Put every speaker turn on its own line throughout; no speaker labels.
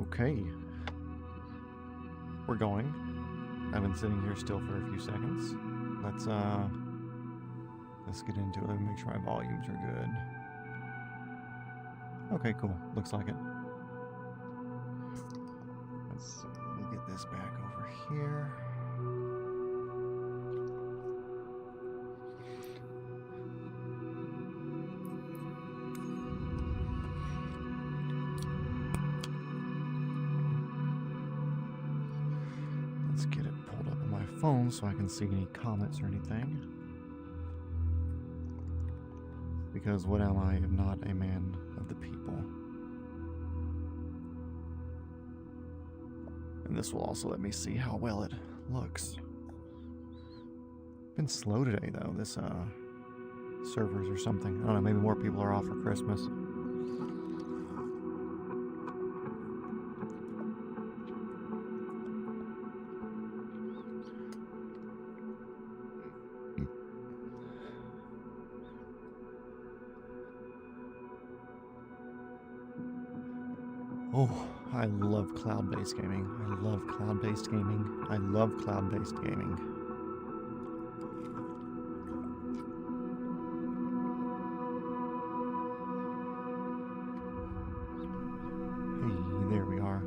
Okay. We're going. I've been sitting here still for a few seconds. Let's get into it. Let me make sure my volumes are good. Okay, cool. Looks like it. Let's see. Let me get this back over here. Let's get it pulled up on my phone so I can see any comments or anything. Because what am I if not a man of the people? And this will also let me see how well it looks. Been slow today though, this servers or something. I don't know, maybe more people are off for Christmas. Oh, I love cloud-based gaming. I love cloud-based gaming. I love cloud-based gaming. Hey, there we are.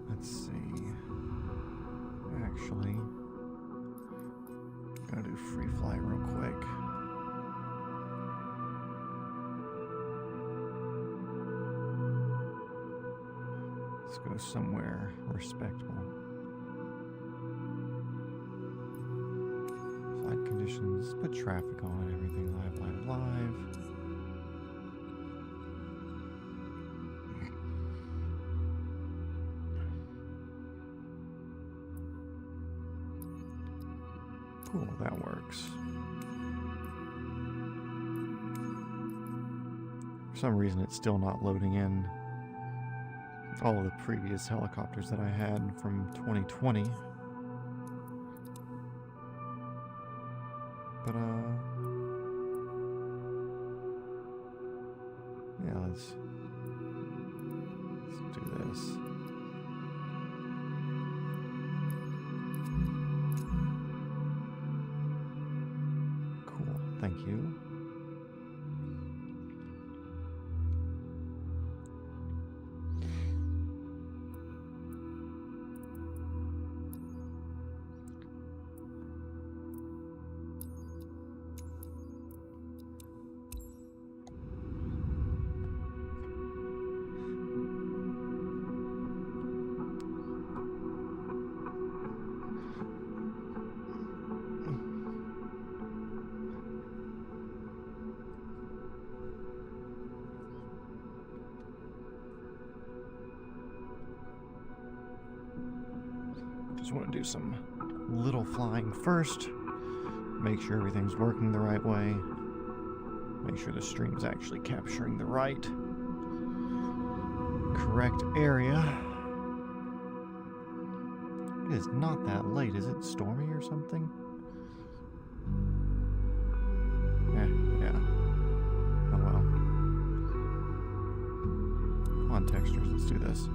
Let's see. Actually, gotta do free flight real quick. Let's go somewhere respectable. Flight conditions, put traffic on, everything live, live, live. Cool, that works. For some reason it's still not loading in all of the previous helicopters that I had from 2020. But, yeah, let's do this. Cool, thank you. Just want to do some little flying first, make sure everything's working the right way, make sure the stream is actually capturing the right, correct area. It is not that late. Is it stormy or something? Yeah. Oh well. Come on, textures, let's do this.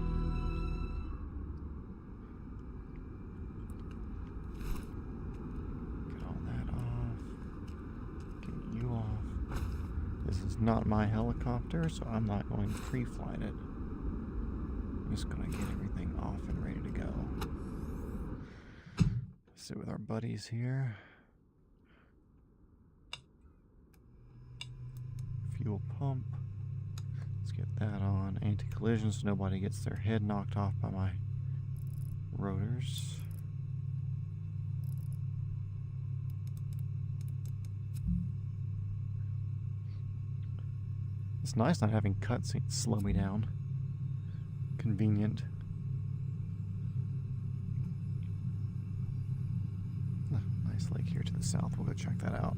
Not my helicopter, so I'm not going to pre-flight it. I'm just gonna get everything off and ready to go. Sit with our buddies here. Fuel pump. Let's get that on. Anti-collision so nobody gets their head knocked off by my rotors. It's nice not having cutscenes slow me down. Convenient. Nice lake here to the south. We'll go check that out.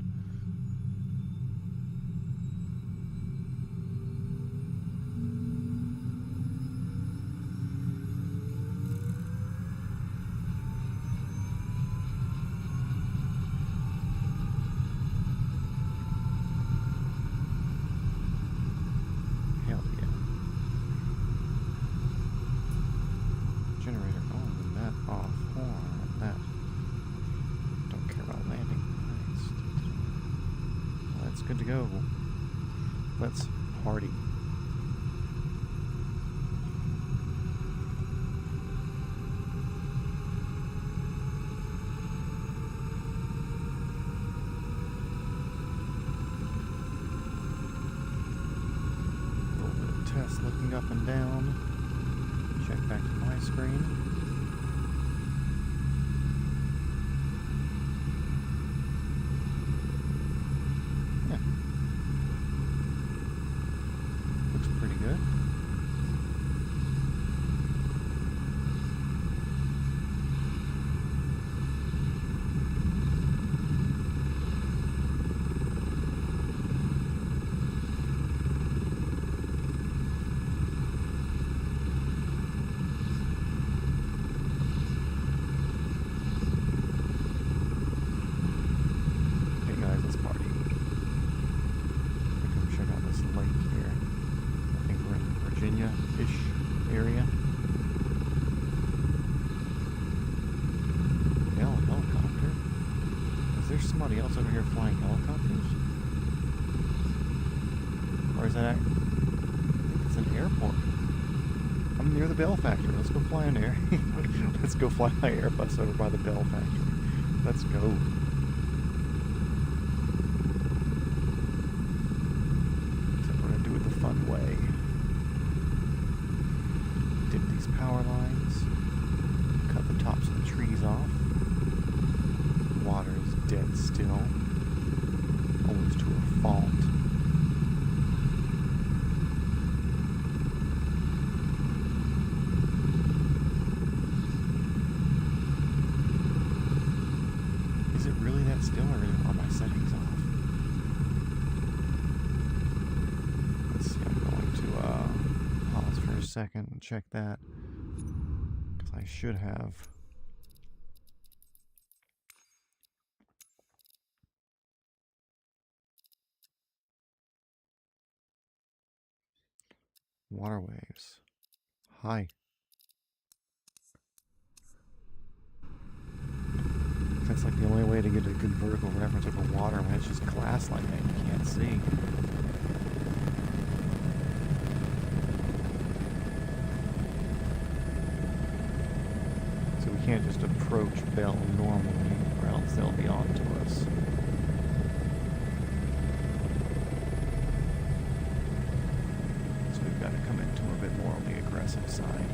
good to go. Let's party. A little bit of test looking up and down. Check back to my screen. Pretty good. Hey guys, let's party. Come check out this lake here. We're in Virginia-ish area. Hell, helicopter. Is there somebody else over here flying helicopters? Or is that... I think it's an airport. I'm near the Bell Factory. Let's go fly an air. Let's go fly my Airbus over by the Bell Factory. Let's go. Except we're gonna do it the fun way. Dip these power lines, cut the tops of the trees off. Water is dead still, almost to a fault. Is it really that still, or are my settings off? Let's see, I'm going to pause for a second and check that, because I should have water waves. Hi. That's like the only way to get a good vertical reference of the water when it's just glass like that you can't see. So we can't just approach Bell normally, or else they'll be on to us. So we've got to come into a bit more on the aggressive side.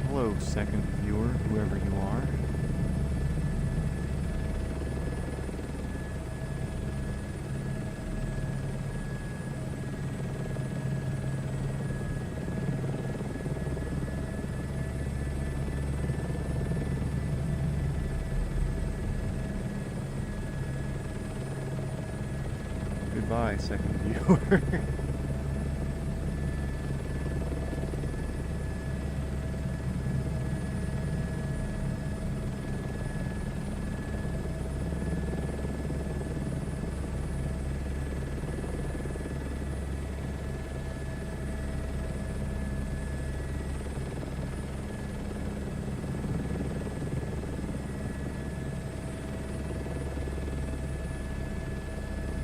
Hello, second viewer, whoever you are. Goodbye, second viewer.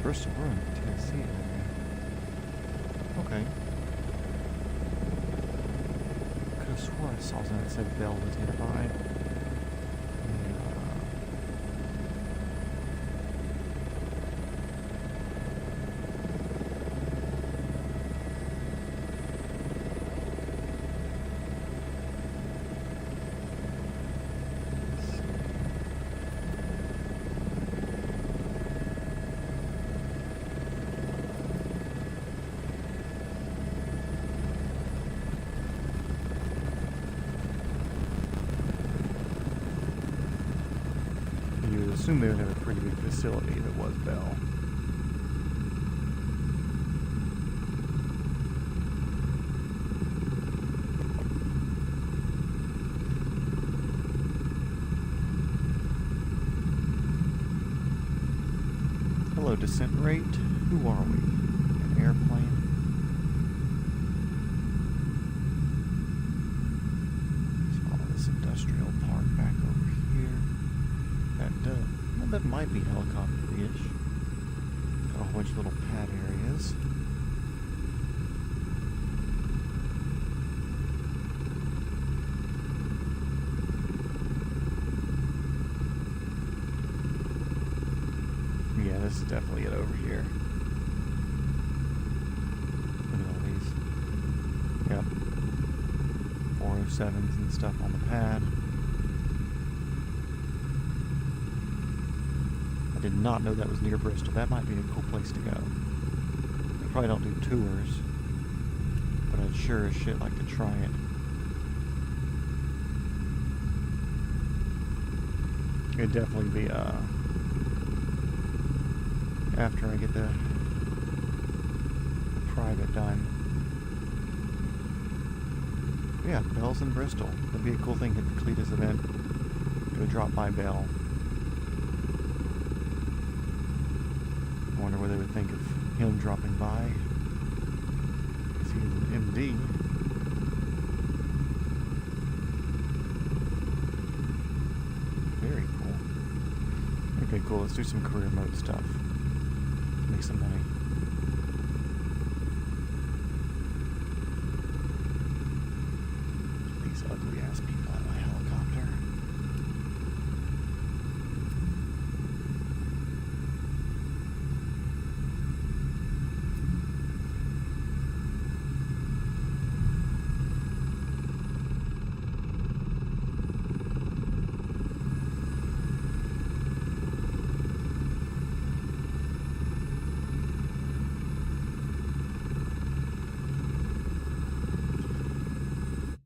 Bristol Road, Tennessee area. Okay. Could have sworn I saw something that said Bell was nearby. You would assume they would have a pretty big facility if it was Bell. Hello, descent rate. Who are we? An airplane? Let's follow this industrial park back over here. That might be helicopter-ish. Got a whole bunch of little pad areas. Yeah, this is definitely it over here. Look at all these. Yep. 407s and stuff on the pad. I did not know that was near Bristol. That might be a cool place to go. They probably don't do tours, but I'd sure as shit like to try it. It'd definitely be, after I get the private done. Yeah, Bell's in Bristol. That'd be a cool thing at the Cletus event. Go drop by Bell. I wonder what they would think of him dropping by. Because he's an MD. Very cool. Okay, cool. Let's do some career mode stuff. Make some money. These ugly ass people in my helicopter.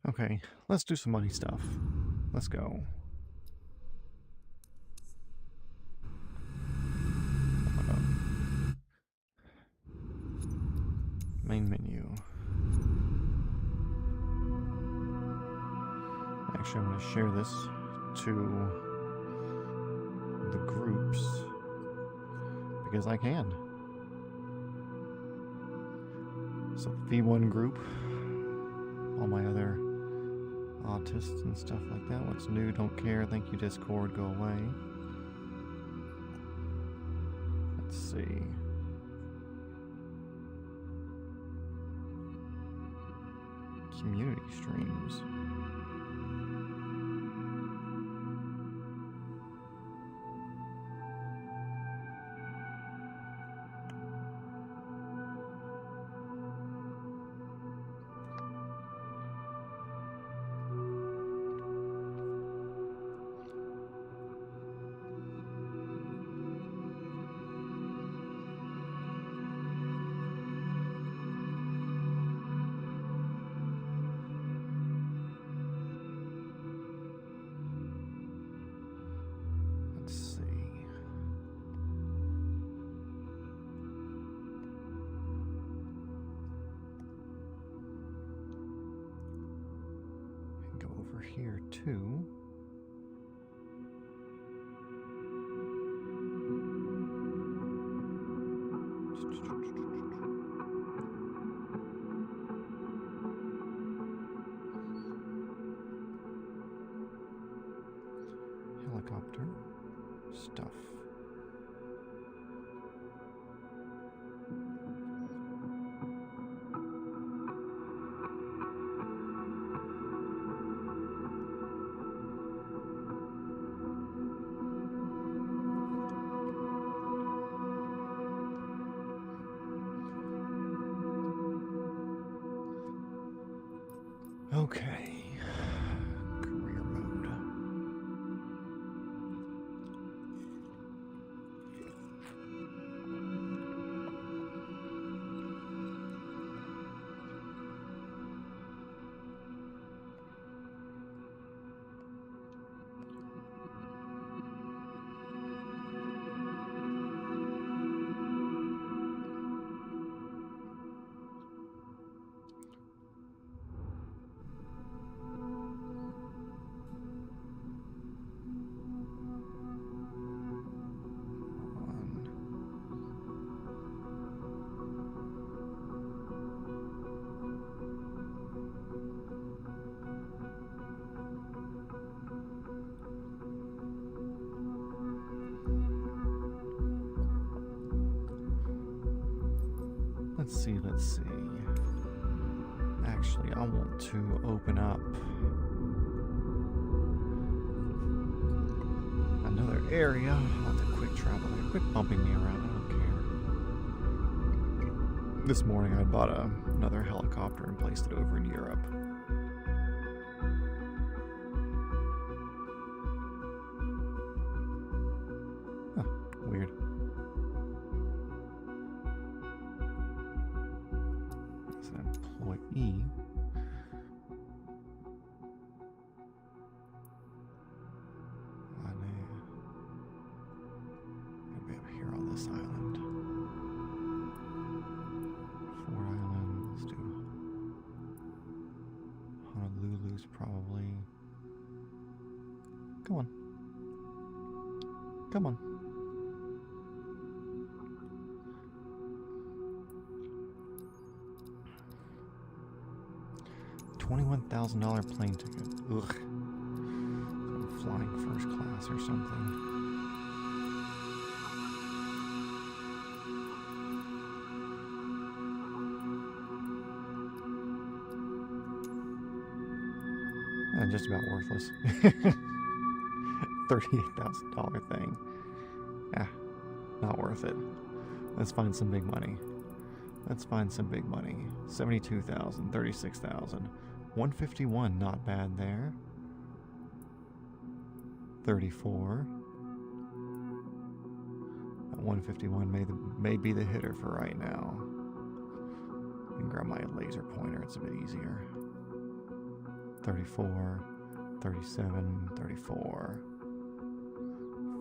Okay, let's do some money stuff. Let's go. Main menu. Actually, I'm going to share this to the groups because I can. So V1 group, all my other autists and stuff like that. What's new? Don't care. Thank you, Discord. Go away. Let's see. Community streams. Here too. Helicopter stuff. Okay, career mode. Let's see. Actually, I want to open up another area. I'll have to quick travel there. Quit bumping me around. I don't care. This morning I bought another helicopter and placed it over in Europe. Huh, weird. It's an employee. Maybe up here on this island. Ford Island. Let's do Honolulu's probably. Come on. Come on. $21,000 plane ticket. Ugh. I'm flying first class or something. Just about worthless. $38,000 thing. Yeah, not worth it. Let's find some big money. 72,000, 36,000. 151, not bad there. 34. That 151 may be the hitter for right now. I can grab my laser pointer, it's a bit easier. 34, 37, 34,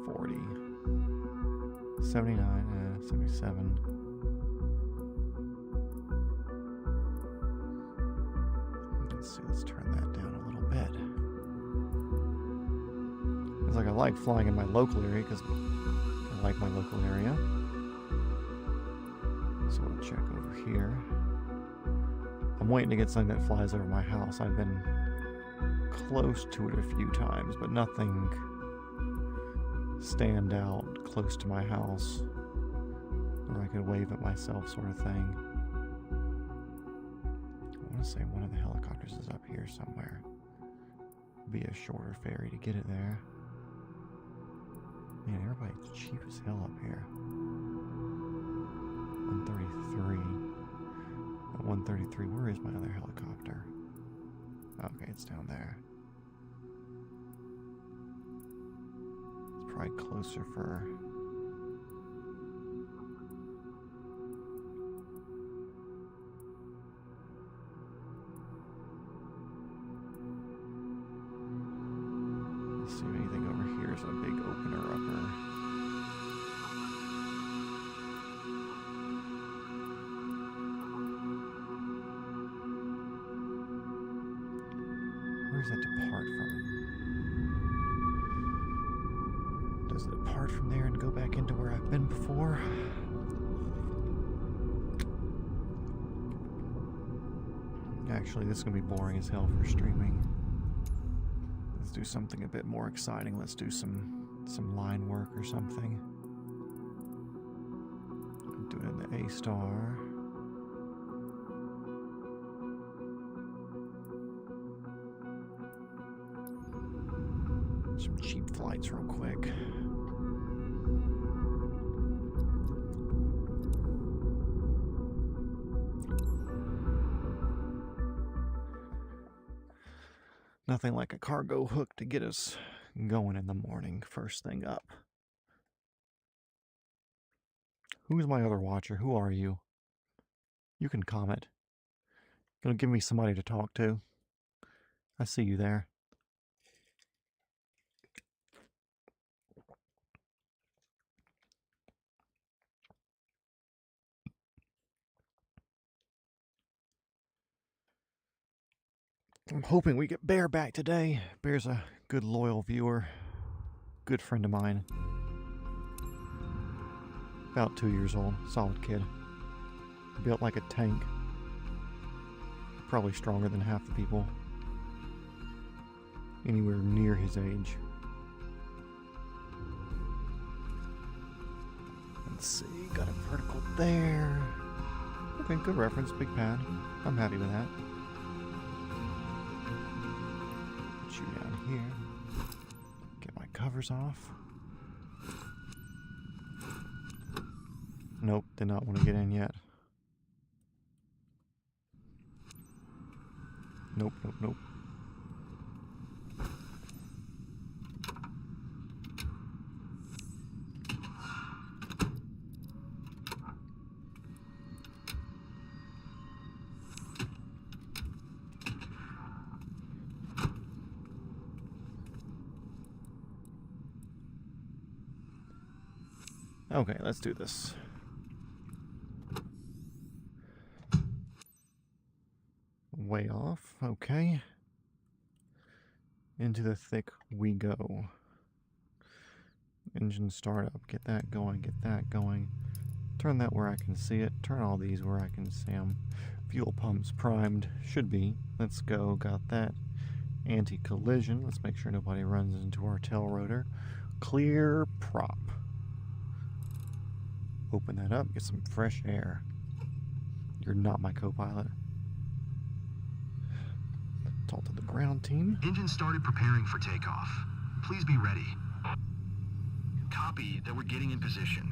40, 79, 77. Let's see, let's turn that down a little bit. It's like I like flying in my local area because I like my local area. So we'll check over here. I'm waiting to get something that flies over my house. I've been close to it a few times, but nothing stand out close to my house where I could wave at myself sort of thing. I want to say one of the helicopters is up here somewhere. Be a shorter ferry to get it there. Man, everybody's cheap as hell up here. 133. At 133, where is my other helicopter? Okay, it's down there. It's probably closer for... Let's see if anything over here is a big opener-upper. Where does that depart from? Does it depart from there and go back into where I've been before? Actually, this is going to be boring as hell for streaming. Let's do something a bit more exciting. Let's do some line work or something. Do it in the A-star. Some cheap flights real quick. Nothing like a cargo hook to get us going in the morning, first thing up. Who's my other watcher? Who are you? You can comment. Gonna give me somebody to talk to. I see you there. I'm hoping we get Bear back today. Bear's a good, loyal viewer. Good friend of mine. About 2 years old. Solid kid. Built like a tank. Probably stronger than half the people anywhere near his age. Let's see. Got a vertical there. Okay, good reference, big pad. I'm happy with that. Put you down here. Get my covers off. Nope, did not want to get in yet. Nope, nope, nope. Okay, let's do this. Way off, okay. Into the thick we go. Engine startup, get that going, get that going. Turn that where I can see it, turn all these where I can see them. Fuel pumps primed, should be. Let's go, got that. Anti-collision, let's make sure nobody runs into our tail rotor. Clear prop. Open that up, get some fresh air. You're not my co-pilot. Talk to the ground team.
Engine started preparing for takeoff. Please be ready. Copy that we're getting in position.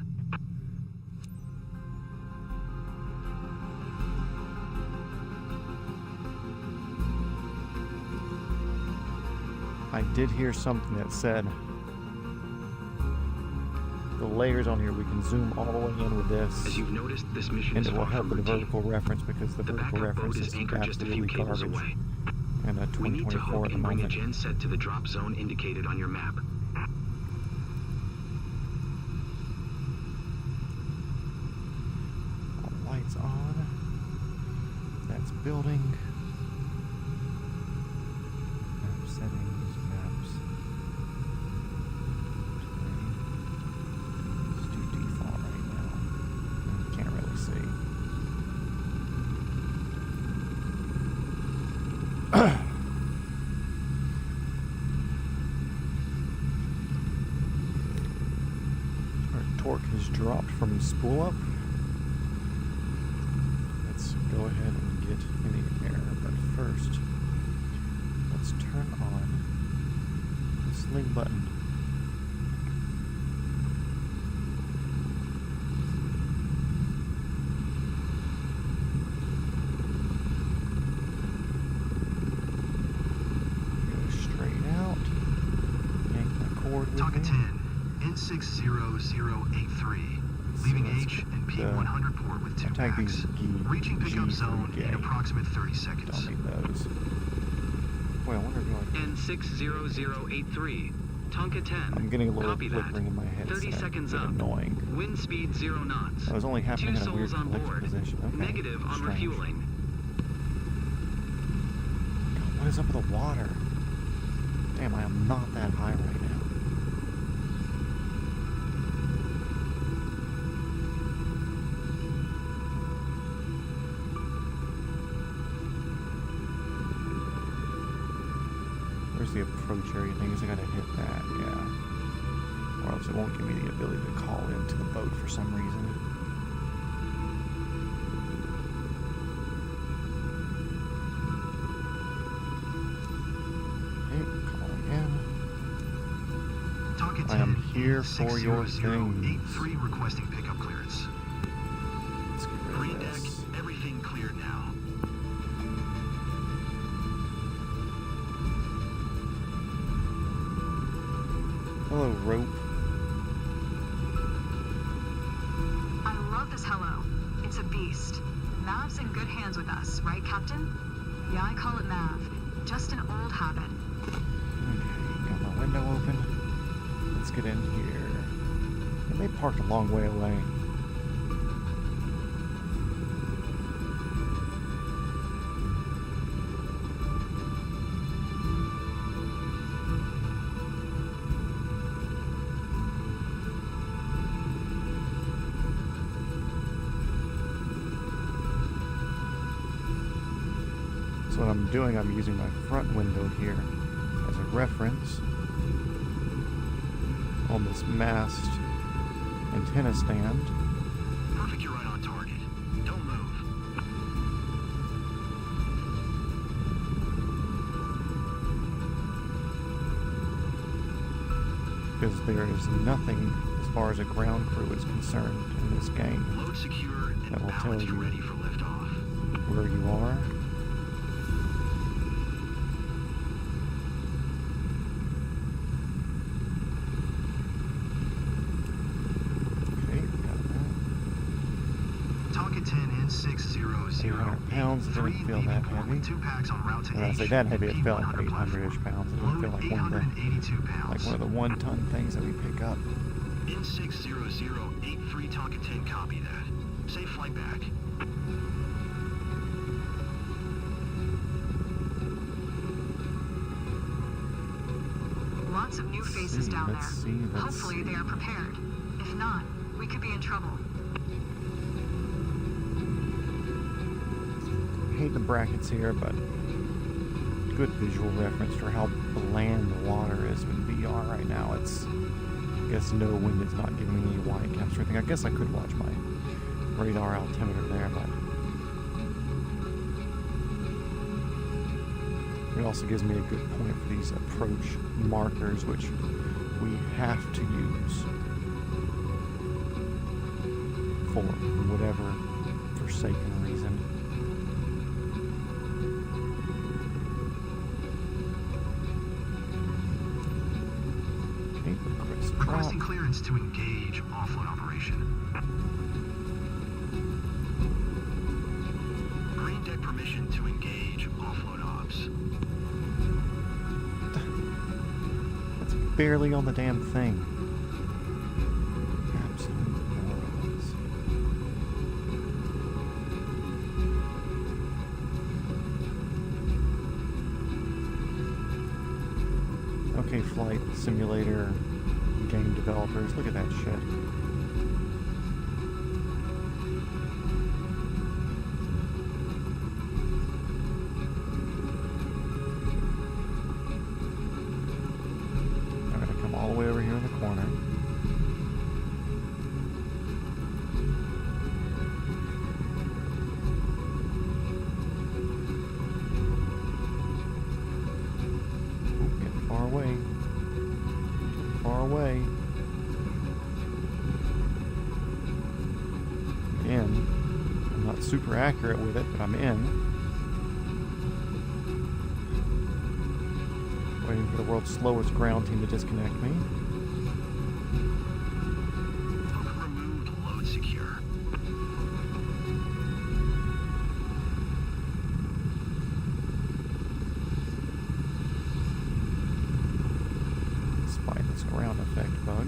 I did hear something that said the layers on here, we can zoom all the way in with this.
As you've noticed, this mission
and
is
it will
far
help
from
with the
routine.
vertical reference because the vertical reference is
anchored just a few
absolutely
cables
garbage.
away.
And a
We need to
2024
hook
at the
and bring a
moment.
gen set to the drop zone indicated on your map.
All lights on. That's building. Map settings, maps. Let's do default right now. Can't really see. Our torque has dropped from spool up. Let's go ahead and get in the air, but first, let's turn on the sling button. Go straight out. Yank my cord with
Tonka
me.
10, N60083. Leaving
let's
H
get
and
the-
P100 port with 2
I'll tag
packs.
these
Reaching pickup
G
zone
through
in
J.
approximate 30
Don't
seconds.
need those. Boy, I wonder if you like.
N60083. Tonka 10.
I'm getting a little
Copy that.
flickering in my head.
30 seconds up.
Annoying.
Wind speed 0 knots.
I was only happening
2
in a weird
souls on
collision
board.
position. Okay.
Negative on
Strange.
refueling.
God, what is up with the water? Damn, I am not that high right now. Where's the approach area thing? Is I gotta hit that? Yeah. Or else it won't give me the ability to call into the boat for some reason. Okay, calling in.
Tonka 10,
I am here for your things.
60083 requesting pickup clearance.
Let's get rid
Green
of
deck,
this.
everything cleared now.
Hello, rope.
I love this hello. It's a beast. Mav's in good hands with us, right, Captain? Yeah, I call it Mav. Just an old habit.
Okay, got my window open. Let's get in here. And they parked a long way away. So what I'm doing, I'm using my front window here as a reference on this mast antenna stand.
Perfect, you're right on target. Don't move.
because there is nothing as far as a ground crew is concerned in this game
Load secure and
that will tell
balance
you
ready for liftoff.
where you are. Okay, we got that.
Tonka 10 N600.
800 pounds, it didn't feel that heavy.
2 packs on route to
When I say
H,
that heavy, it felt
P100
800-ish pounds. It didn't feel
Load
like one of the
882 pounds.
one of the one-ton things that we pick up.
N60083 Tonka 10, copy that. Safe flight back.
Lots of new faces down
Let's
there.
see, let's
Hopefully
see.
they are prepared. If not, we could be in trouble.
I hate the brackets here, but good visual reference for how bland the water is in VR right now. It's, I guess no wind is not giving me any wide caps or anything. I guess I could watch my radar altimeter there, but it also gives me a good point for these approach markers, which we have to use for whatever forsaken reason. Okay, request drop.
Requesting clearance to engage offload operation. Green deck permission to engage offload ops.
That's barely on the damn thing. Absolute morons. Okay, flight simulator game developers, look at that shit. I'm gonna come all the way over here in the corner. Ooh, getting far away. Getting far away. I'm in. I'm not super accurate with it, but I'm in. Waiting for the world's slowest ground team to disconnect me.
Tonka removed, load secure.
Despite this ground effect bug.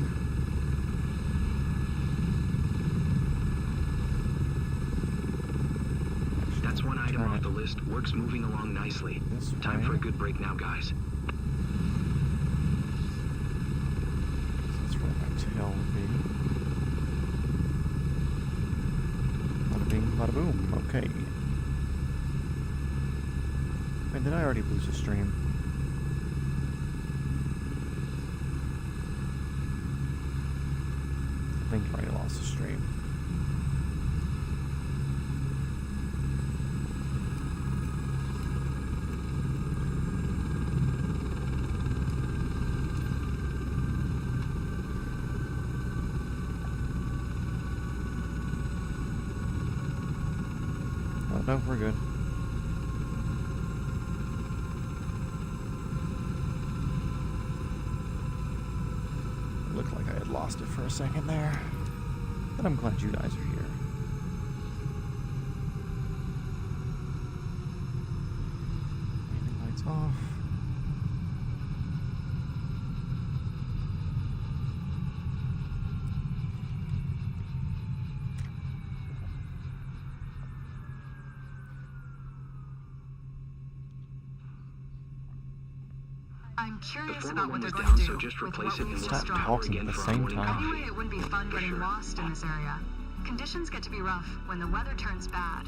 That's one item
Turn
off
it
the list. Work's moving along nicely.
this
Time for a
way.
good break now, guys.
That's where my tail would be. Bada bing, bada boom. Okay. Wait, did I already lose a stream? I think I already lost a stream. Oh, no, we're good. It looked like I had lost it for a second there. But I'm glad you guys are here. Landing lights off.
I'm
The
curious
former
about
one
what they're
was
going
down,
to
so
do
just
with
replace
what
it and
we've
we'll
just
Stop
dropped.
talking
again
at the
for our
same
morning
time.
coffee.
Anyway, it wouldn't be fun
For
getting
sure.
lost in this area. Conditions get to be rough when the weather turns bad.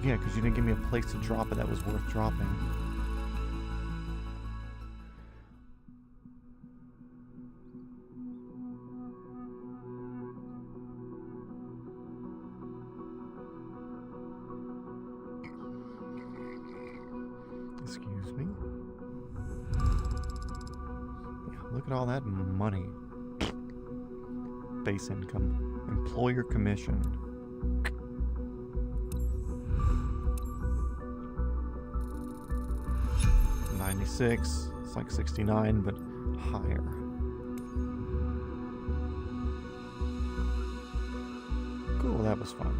Yeah, because you didn't give me a place to drop it that was worth dropping. Excuse me. Look at all that money. Base income. Employer commission. $96. It's like $69, but higher. Cool, that was fun.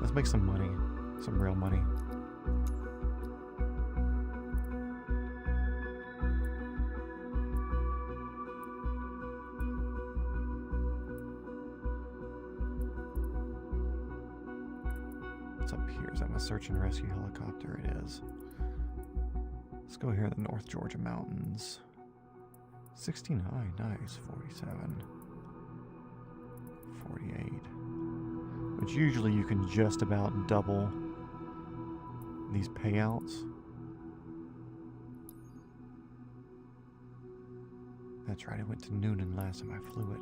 Let's make some money. Some real money. What's up here? Is that my search and rescue helicopter? It is. Let's go here in the North Georgia mountains. 69, nice. 47. 48. Which usually you can just about double these payouts. That's right, I went to Noonan last time I flew it.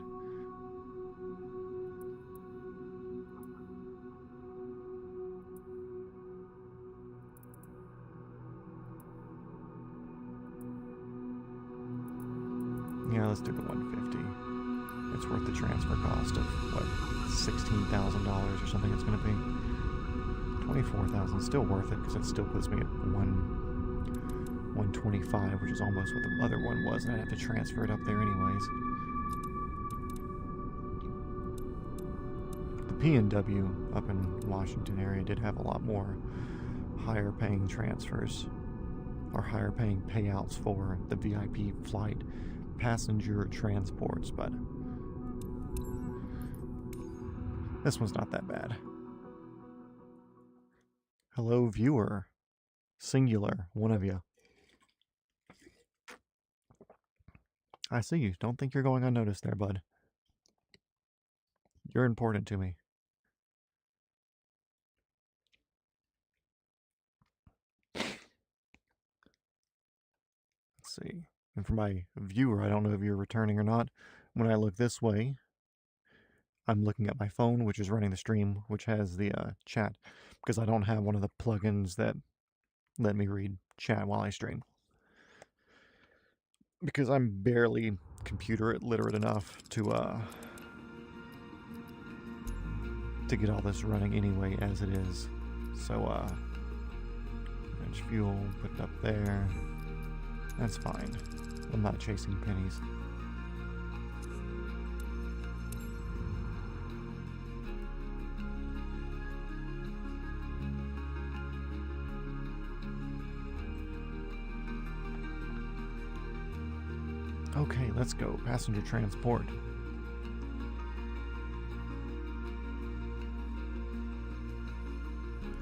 Yeah, let's do the 150. It's worth the transfer cost of, what, $16,000 or something it's going to be. $24,000, still worth it, because it still puts me at 125, which is almost what the other one was, and I'd have to transfer it up there anyways. The P&W up in Washington area did have a lot more higher paying transfers, or higher paying payouts for the VIP flight passenger transports, but this one's not that bad. Hello, viewer. Singular, one of you. I see you. Don't think you're going unnoticed there, bud. You're important to me. Let's see. And for my viewer, I don't know if you're returning or not. When I look this way, I'm looking at my phone, which is running the stream, which has the chat, because I don't have one of the plugins that let me read chat while I stream. Because I'm barely computer literate enough to get all this running anyway as it is. So, manage fuel, put it up there. That's fine. I'm not chasing pennies. Okay, let's go. Passenger transport.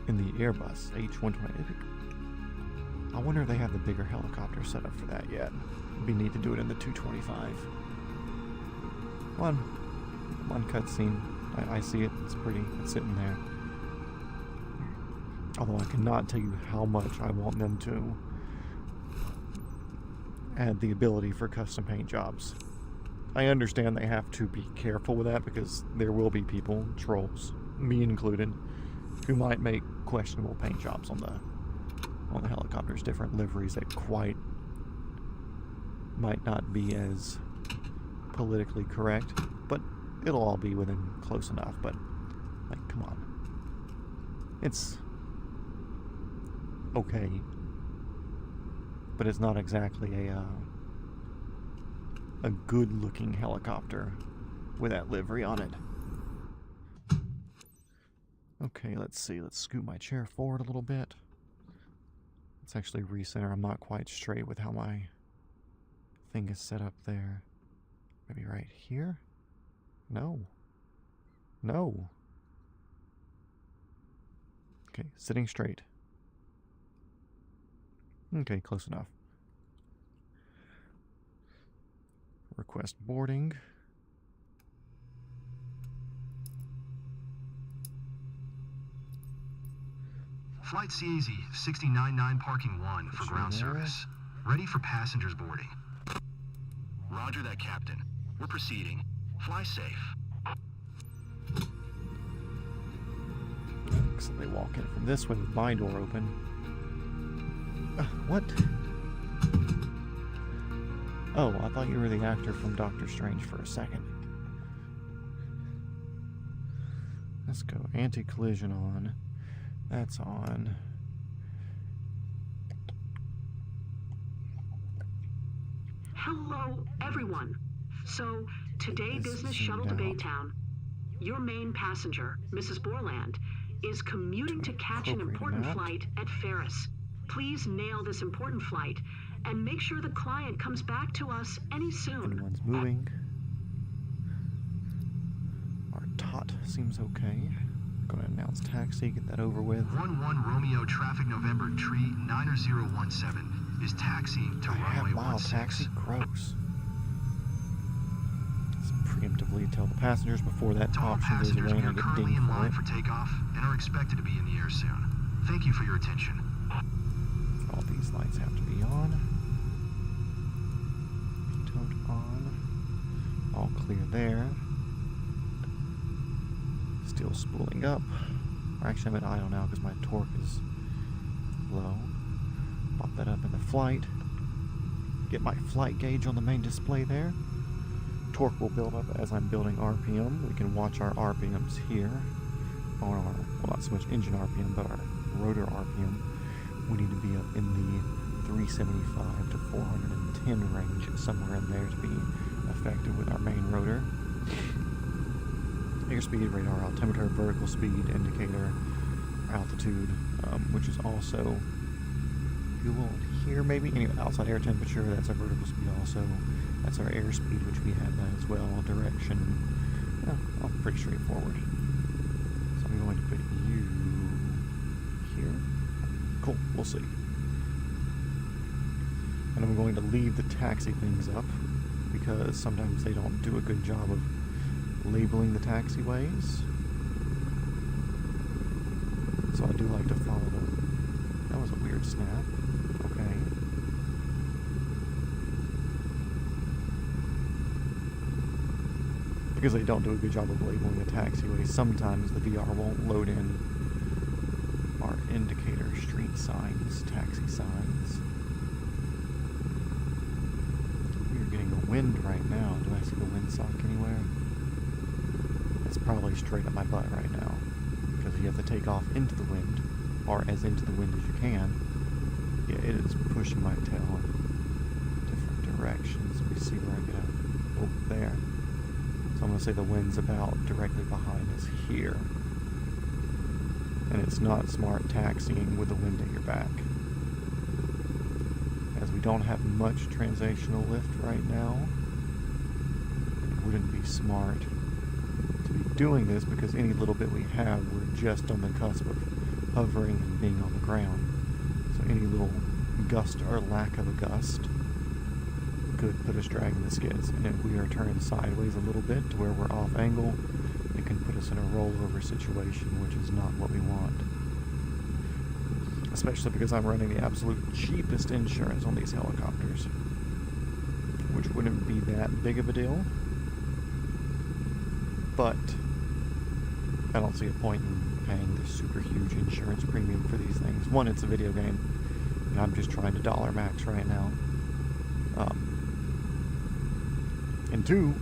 In the Airbus H120. I wonder if they have the bigger helicopter set up for that yet. It'd be neat to do it in the 225. One cutscene. I see it. It's pretty. It's sitting there. Although I cannot tell you how much I want them to add the ability for custom paint jobs. I understand they have to be careful with that because there will be people, trolls, me included, who might make questionable paint jobs on the helicopters, different liveries that quite might not be as politically correct, but it'll all be within close enough. But like, come on, it's okay, but it's not exactly a good-looking helicopter with that livery on it. Okay, let's see. Let's scoot my chair forward a little bit. Let's actually recenter. I'm not quite straight with how my thing is set up there. Maybe right here? No. No. Okay, sitting straight. Okay, close enough. Request boarding.
Flight CAZ 699 parking 1 for ground service. Ready for passengers boarding. Roger that, Captain. We're proceeding. Fly safe.
So they walk in from this way with my door open. What? Oh, I thought you were the actor from Doctor Strange for a second. Let's go. Anti-collision on. That's on.
Hello, everyone. So, today
This
business
zoomed
shuttle to
out.
Baytown. Your main passenger, Mrs. Borland, is commuting to catch an
Appropriate
important
amount.
flight at Ferris. Please nail this important flight and make sure the client comes back to us any soon.
Anyone's moving. Our tot seems okay. Gonna announce taxi, get that over with.
11 Romeo Traffic November Tree 90017 is taxiing to
I have
runway
mild
16.
taxi? Gross. Let's preemptively tell the passengers before that
To all
option goes
passengers,
away
we
and I
are
get
currently
dinged
in
for
line
it.
for takeoff and are expected to be in the air soon. Thank you for your attention.
All these lights have to be on. Pitot on. All clear there. Still spooling up. Or actually I'm at idle now because my torque is low. Pop that up in the flight. Get my flight gauge on the main display there. Torque will build up as I'm building RPM. We can watch our RPMs here. On our, well, not so much engine RPM, but our rotor RPM. We need to be up in the 375 to 410 range, somewhere in there to be effective with our main rotor. Airspeed, radar, altimeter, vertical speed, indicator, altitude, which is also fuel here maybe. Anyway, outside air temperature, that's our vertical speed also. That's our airspeed, which we have that as well. Direction, well, pretty straightforward. So I'm going to put you here. Cool, we'll see. And I'm going to leave the taxi things up because sometimes they don't do a good job of labeling the taxiways. So I do like to follow the... That was a weird snap. Okay. Because they don't do a good job of labeling the taxiways, sometimes the VR won't load in our indicator street signs, taxi signs. We are getting a wind right now. Do I see the windsock anywhere? It's probably straight up my butt right now. Because you have to take off into the wind, or as into the wind as you can. Yeah, it is pushing my tail in different directions. Let me see where I get out. Oh, there. So I'm going to say the wind's about directly behind us here. And it's not smart taxiing with the wind at your back. As we don't have much translational lift right now, it wouldn't be smart to be doing this because any little bit we have, we're just on the cusp of hovering and being on the ground. So any little gust or lack of a gust could put us dragging the skids. And if we are turned sideways a little bit to where we're off angle, it can put us in a rollover situation, which is not what we want. Especially because I'm running the absolute cheapest insurance on these helicopters, which wouldn't be that big of a deal. But I don't see a point in paying this super huge insurance premium for these things. One, it's a video game, and I'm just trying to dollar max right now. And two,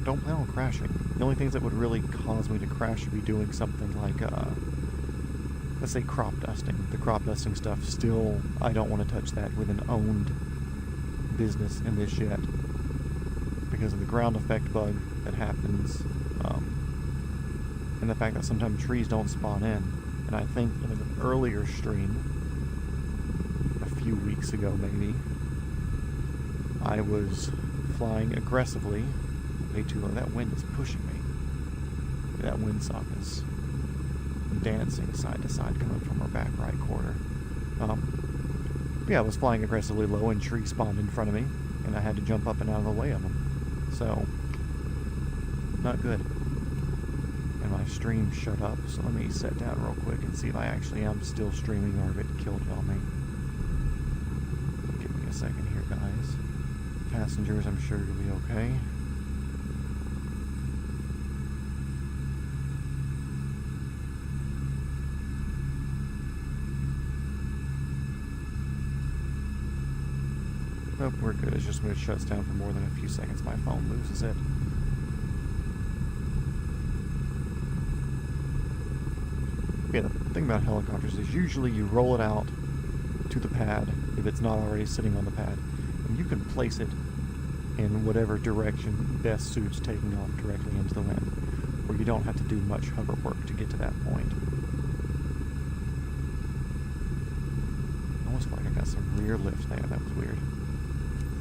don't plan on crashing. The only things that would really cause me to crash would be doing something like, let's say crop dusting. The crop dusting stuff, still, I don't want to touch that with an owned business in this yet. Because of the ground effect bug that happens, and the fact that sometimes trees don't spawn in. And I think in an earlier stream, a few weeks ago maybe, I was flying aggressively, way too low. That wind is pushing me. That windsock is dancing side to side coming from our back right quarter. Yeah, I was flying aggressively low and trees spawned in front of me, and I had to jump up and out of the way of them. So, not good. And my stream shut up, so let me set down real quick and see if I actually am still streaming or if it killed it on me. Give me a second here, guys. Passengers, I'm sure you'll be okay. Nope, we're good. It's just when it shuts down for more than a few seconds, my phone loses it. Yeah, the thing about helicopters is usually you roll it out to the pad if it's not already sitting on the pad, and you can place it in whatever direction best suits taking off directly into the wind, where you don't have to do much hover work to get to that point. Almost like I got some rear lift there. That was weird.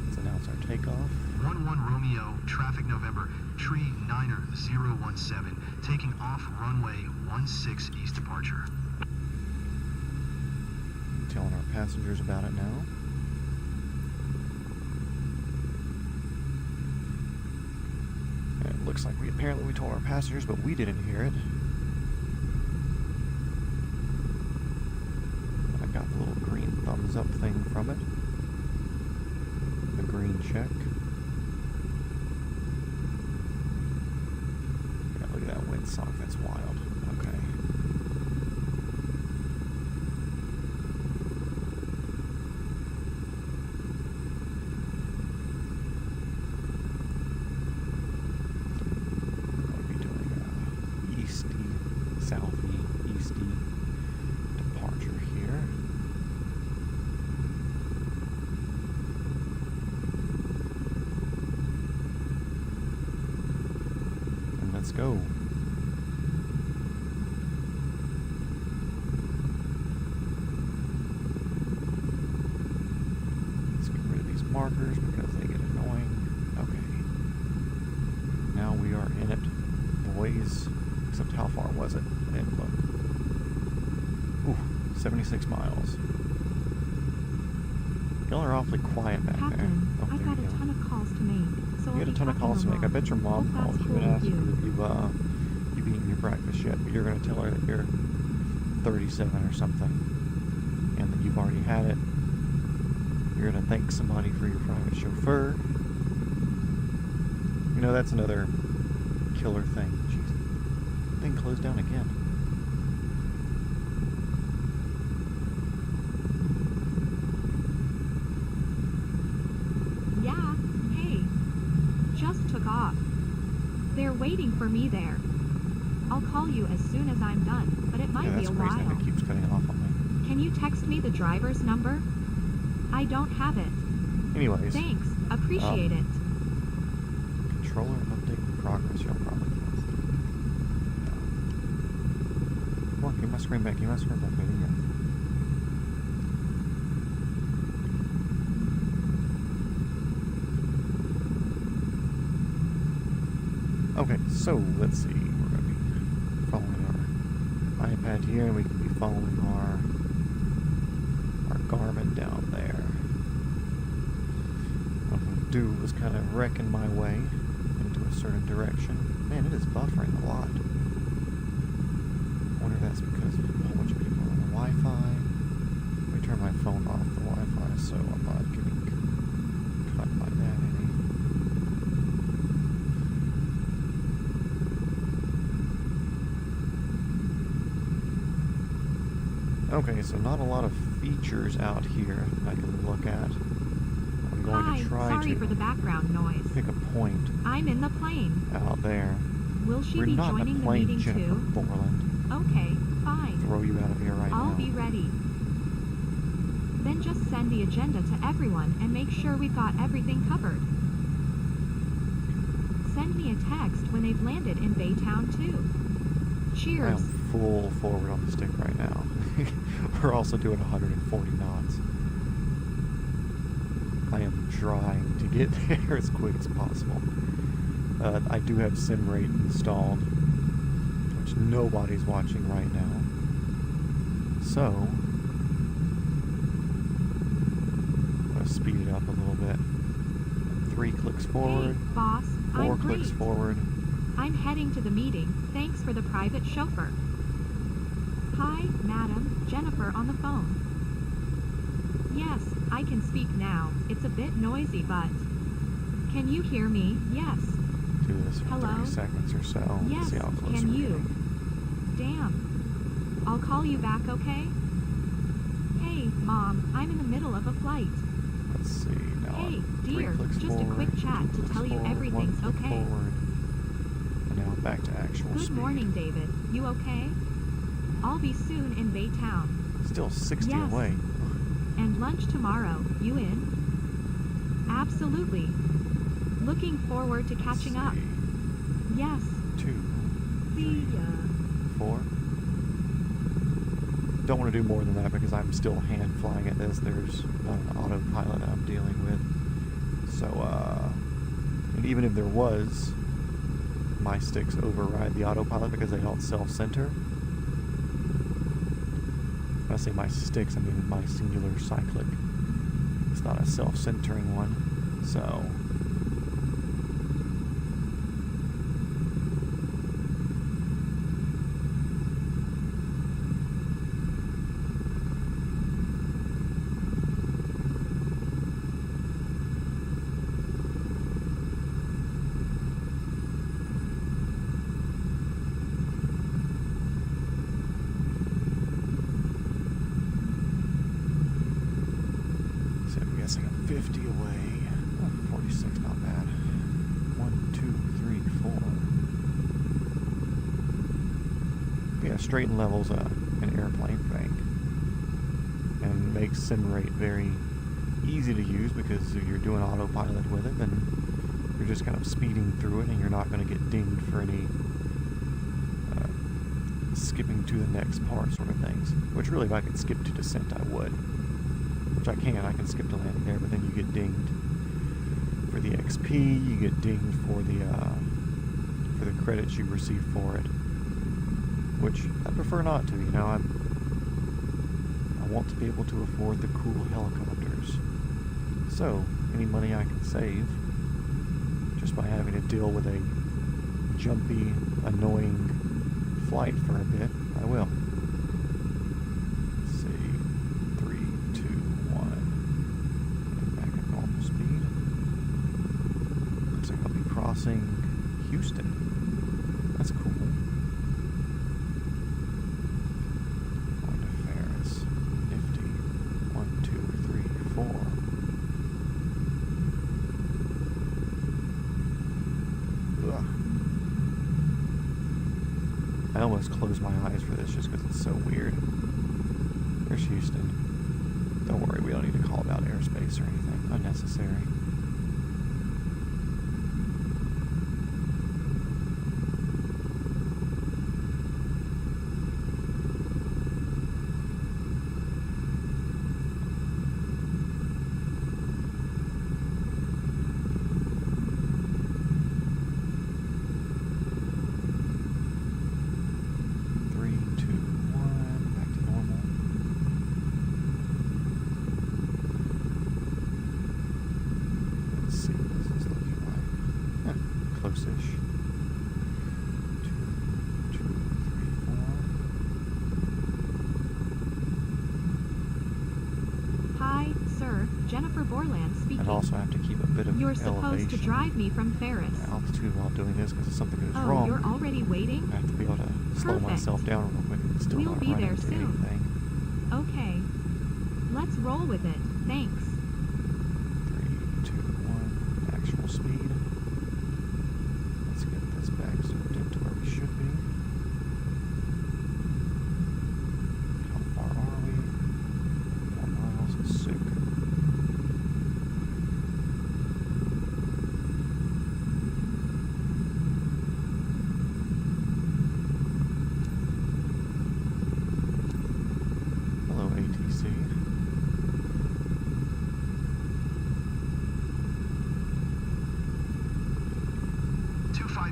Let's announce our takeoff.
11 Romeo, traffic November, tree 9er 017, taking off runway 16 east departure.
Telling our passengers about it now. And it looks like we told our passengers, but we didn't hear it. I got the little green thumbs up thing from it. The green check. Yeah, look at that windsock. That's wild. Okay. Southeasty departure here. And let's go. Let's get rid of these markers because they get annoying. Okay. Now we are in it, boys. Except how far was it? I didn't look. Ooh, 76 miles. Y'all are awfully quiet back there.
Captain,
Oh,
I've
there
got
you
a
go.
ton of calls to make. So
You had a ton of calls to make. I bet your mom called you and asked you if you've eaten your breakfast yet, but you're going to tell her that you're 37 or something, and that you've already had it. You're going to thank somebody for your private chauffeur. You know, that's another killer thing. Jeez. Thing closed down again.
Yeah, hey. Just took off. They're waiting for me there. I'll call you as soon as I'm done, but it might
Yeah,
be
that's
a
the reason
while.
it keeps cutting off on me.
Can you text me the driver's number? I don't have it.
Anyways.
Thanks, appreciate it.
Controller update in progress. Y'all probably can't see. No. Come on, give my screen back. Give my screen back. There you go. Okay, so let's see. We're going to be following our iPad here, and we can be following our Garmin down there. What I'm going to do is kind of reckon my way into a certain direction. Man, it is buffering a lot. I wonder if that's because of a whole bunch of people on the Wi-Fi. Let me turn my phone off the Wi-Fi so I'm not getting cut by that any. Okay, so not a lot of features out here I can look at. I'm going
Hi,
to try
sorry
to
for the background noise.
pick a point
I'm in the plane.
out there.
Will she
We're
be
not in
joining
a
the
plane,
meeting
Jennifer
too?
Borland.
Okay, fine.
Throw you out of here right
I'll
now.
be ready. Then just send the agenda to everyone and make sure we've got everything covered. Send me a text when they've landed in Baytown too.
I
Cheers.
am full forward on the stick right now. We're also doing 140 knots. I am trying to get there as quick as possible. I do have sim rate installed, which nobody's watching right now. So, I'm going to speed it up a little bit. 3 clicks forward,
Hey, boss,
4
I'm
clicks
great.
forward.
I'm heading to the meeting. Thanks for the private chauffeur. Hi, madam. Jennifer on the phone. Yes, I can speak now. It's a bit noisy, but... Can you hear me? Yes.
Do this for
Hello?
30 seconds or so.
Yes,
See how close
can
we're
you?
getting.
Damn. I'll call you back, okay? Hey, Mom, I'm in the middle of a flight.
Let's see. Now
Hey,
I'm 3
dear,
clicks
just a
forward,
quick chat
2
to
clicks
tell you
forward, 1
everything's
click
okay.
forward. And now back to actual
Good
speed.
morning, David. You okay? I'll be soon in Baytown.
Still 60
Yes.
away.
And lunch tomorrow. You in? Absolutely. Looking forward to catching up. Yes.
2,
See ya.
4. Don't want to do more than that because I'm still hand flying at this. There's not an autopilot that I'm dealing with. So, and even if there was, my sticks override the autopilot because they don't self-center. When I say my sticks, I mean my singular cyclic. It's not a self-centering one. So, I'm guessing I'm 50 away. Oh, 46, not bad. 1, 2, 3, 4. Yeah, straight and level's an airplane thing. And makes sim rate very easy to use because if you're doing autopilot with it, then you're just kind of speeding through it and you're not going to get dinged for any skipping to the next part sort of things. Which really, if I could skip to descent, I would. Which I can skip to landing there, but then you get dinged for the XP, you get dinged for the credits you receive for it, which I prefer not to. You know, I want to be able to afford the cool helicopters. So any money I can save just by having to deal with a jumpy, annoying flight for a bit, I will. Let's see. 3, 2, 1. And back at normal speed. Looks like I'll be crossing Houston. That's cool. Going to Ferris. Nifty. 1, 2, 3, 4. Ugh. I almost closed my eyes for this just because it's so weird. There's Houston. Don't worry, we don't need to call about airspace or anything unnecessary. Close-ish. 2, 2, 3, 4.
Hi, sir. Jennifer Borland speaking.
I'd also have to keep a bit of
You're
elevation.
supposed to drive me from Ferris.
Altitude while doing this because if something goes
Oh,
wrong,
you're already waiting?
I have to be able to slow
Perfect.
myself down real quick and still
We'll
not
be
run
there
into
soon.
anything.
Okay. Let's roll with it. Thanks.
3, 2, 1. Actual speed. Let's get this back zoomed into where we should be. How far are we? 4 miles. Sick. Hello, ATC.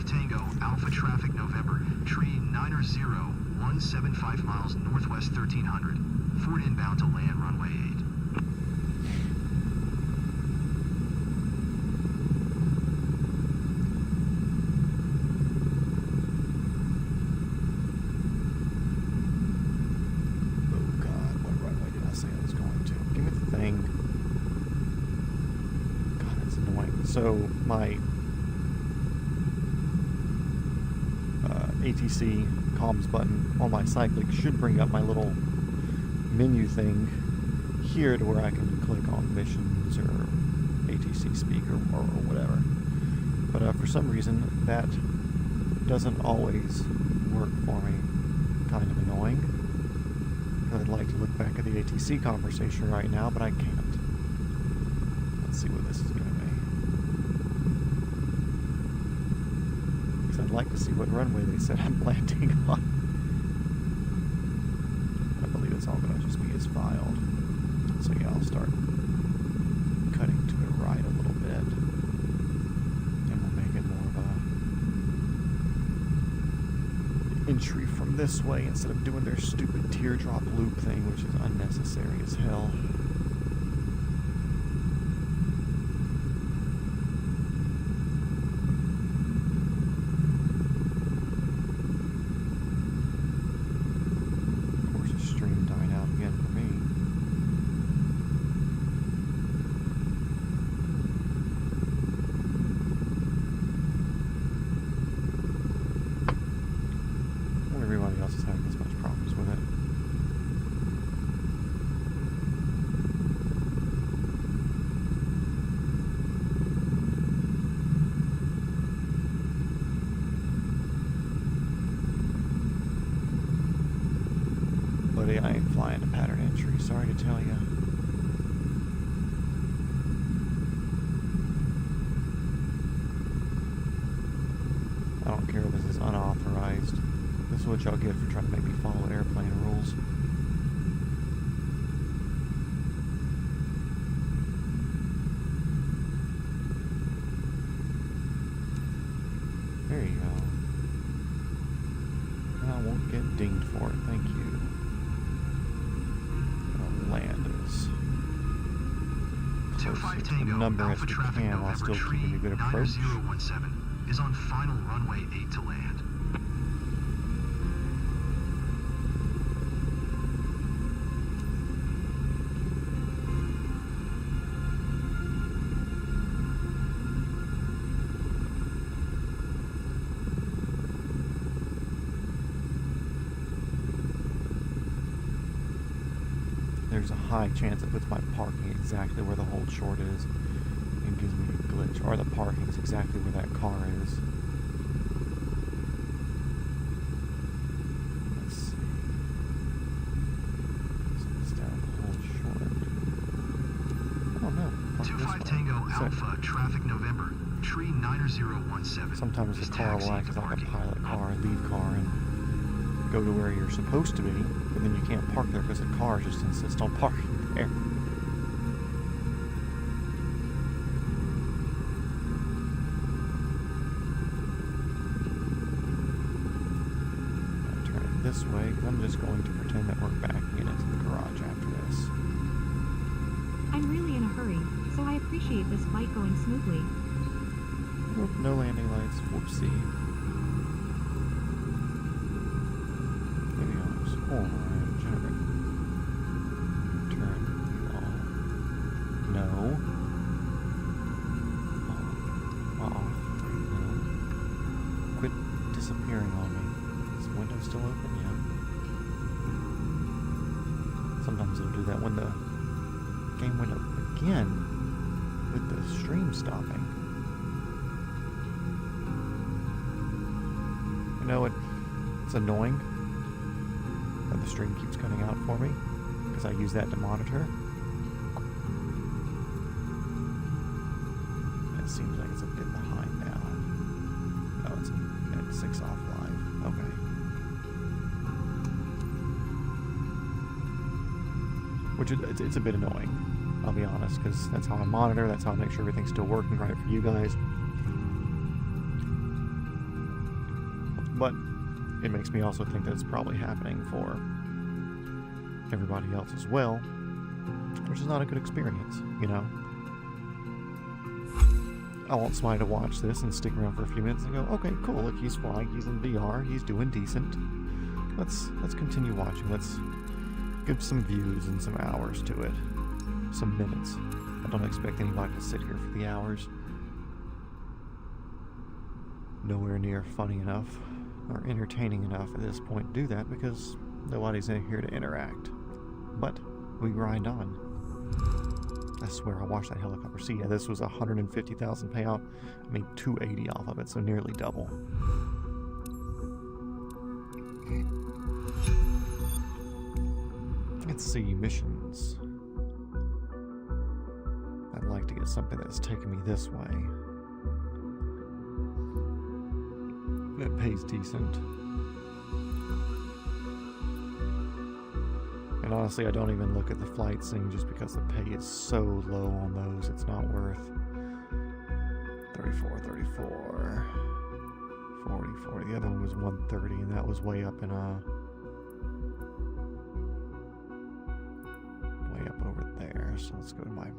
Tango, Alpha Traffic November, tree 90175 miles northwest 1300. Ford inbound to land runway 8.
Oh God, what runway did I say I was going to? Give me the thing. God, that's annoying. So my ATC comms button on my cyclic should bring up my little menu thing here to where I can click on missions headphones or ATC speaker or whatever. But for some reason, that doesn't always work for me. Kind of annoying. I'd like to look back at the ATC conversation right now, but I can't. Let's see what this is giving me. Because I'd like to see what runway they said I'm landing on. I believe it's all going to just be as filed. So yeah, I'll start cutting to the right a little bit. And we'll make it more of a entry from this way instead of doing their stupid teardrop loop thing, which is unnecessary as hell. Of course, the stream died out again for me. Everybody else is having as much problems with it. Buddy, I ain't flying to pattern entry, sorry to tell you. I don't care if this is unauthorized. This is what y'all get for trying to make me follow airplane rules. There you go. I won't get dinged for it, thank you. I'll land as close to the number as we can while still keeping a good approach.
9017 is on final runway 8 to land.
There's a high chance it puts my parking exactly where the hold short is and gives me a glitch, or the parking is exactly where that car is. Let's see. Set this down the hold short. Oh no.
25 Tango Alpha, traffic November, tree 9017.
Sometimes the car will act as like a pilot car, lead car, and go to where you're supposed to be, but then you can't park there because the car just insists on parking there. I'm gonna turn it this way because I'm just going to pretend that we're backing it into the garage after this.
I'm really in a hurry, so I appreciate this flight going smoothly.
Oop, no landing lights. Whoopsie. Alright, generate. Turn you off. No. Off. No. Quit disappearing on me. Is the window still open? Yeah. Sometimes it'll do that when the game went up again with the stream stopping. You know, it's annoying. The stream keeps cutting out for me because I use that to monitor. It seems like it's a bit behind now. Oh, it's at 6 off live. Okay. Which it's a bit annoying, I'll be honest, because that's how I monitor, that's how I make sure everything's still working right for you guys. But it makes me also think that it's probably happening for everybody else as well, which is not a good experience, you know? I want somebody to watch this and stick around for a few minutes and go, okay, cool, look, he's flying, he's in VR, he's doing decent. Let's continue watching, let's give some views and some hours to it. Some minutes. I don't expect anybody to sit here for the hours. Nowhere near funny enough or entertaining enough at this point to do that because nobody's in here to interact. But we grind on. I swear I watched that helicopter. See, yeah, this was 150,000 payout. I made 280 off of it, so nearly double. Let's see, missions. I'd like to get something that's taking me this way. That pays decent. And honestly, I don't even look at the flight scene just because the pay is so low on those, it's not worth. 34, 34, 40, 40. The other one was 130, and that was way up in way up over there. So let's go to my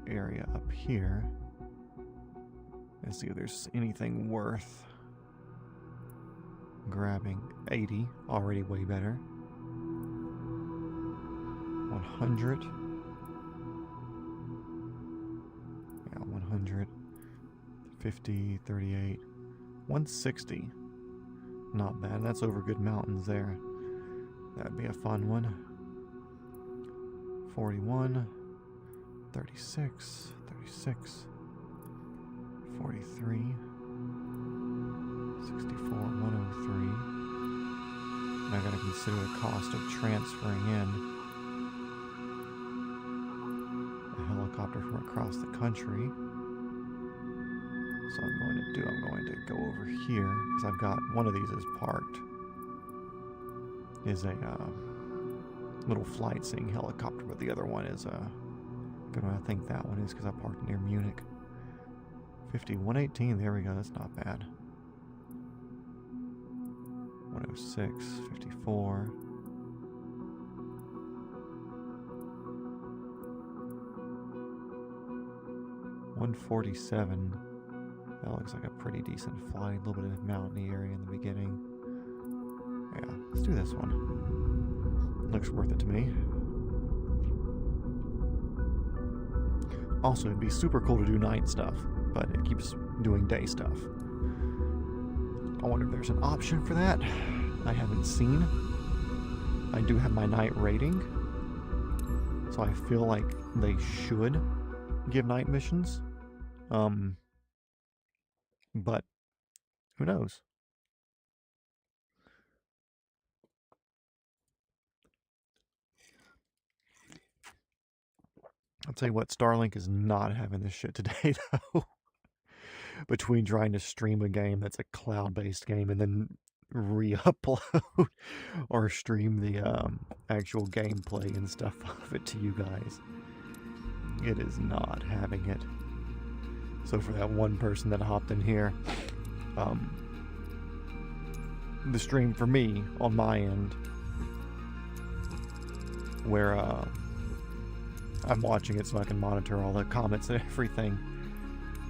area up here and see if there's anything worth grabbing. 80, already way better. 100. Yeah, 100. 50, 38. 160. Not bad. That's over good mountains there. That'd be a fun one. 41. 36. 36. 43. 64. 103. And I gotta consider the cost of transferring in helicopter from across the country. So I'm going to go over here because I've got one of these is parked. Is a little flight seeing helicopter, but the other one is I think that one is because I parked near Munich. 50, 118, there we go, that's not bad. 106, 54. $147. That looks like a pretty decent flight. A little bit of mountainy area in the beginning. Yeah, let's do this one. Looks worth it to me. Also, it'd be super cool to do night stuff, but it keeps doing day stuff. I wonder if there's an option for that. I haven't seen. I do have my night rating, so I feel like they should give night missions. But who knows? I'll tell you what, Starlink is not having this shit today, though. Between trying to stream a game that's a cloud-based game and then re-upload or stream the actual gameplay and stuff of it to you guys, it is not having it. So for that one person that hopped in here, the stream for me on my end, where I'm watching it so I can monitor all the comments and everything,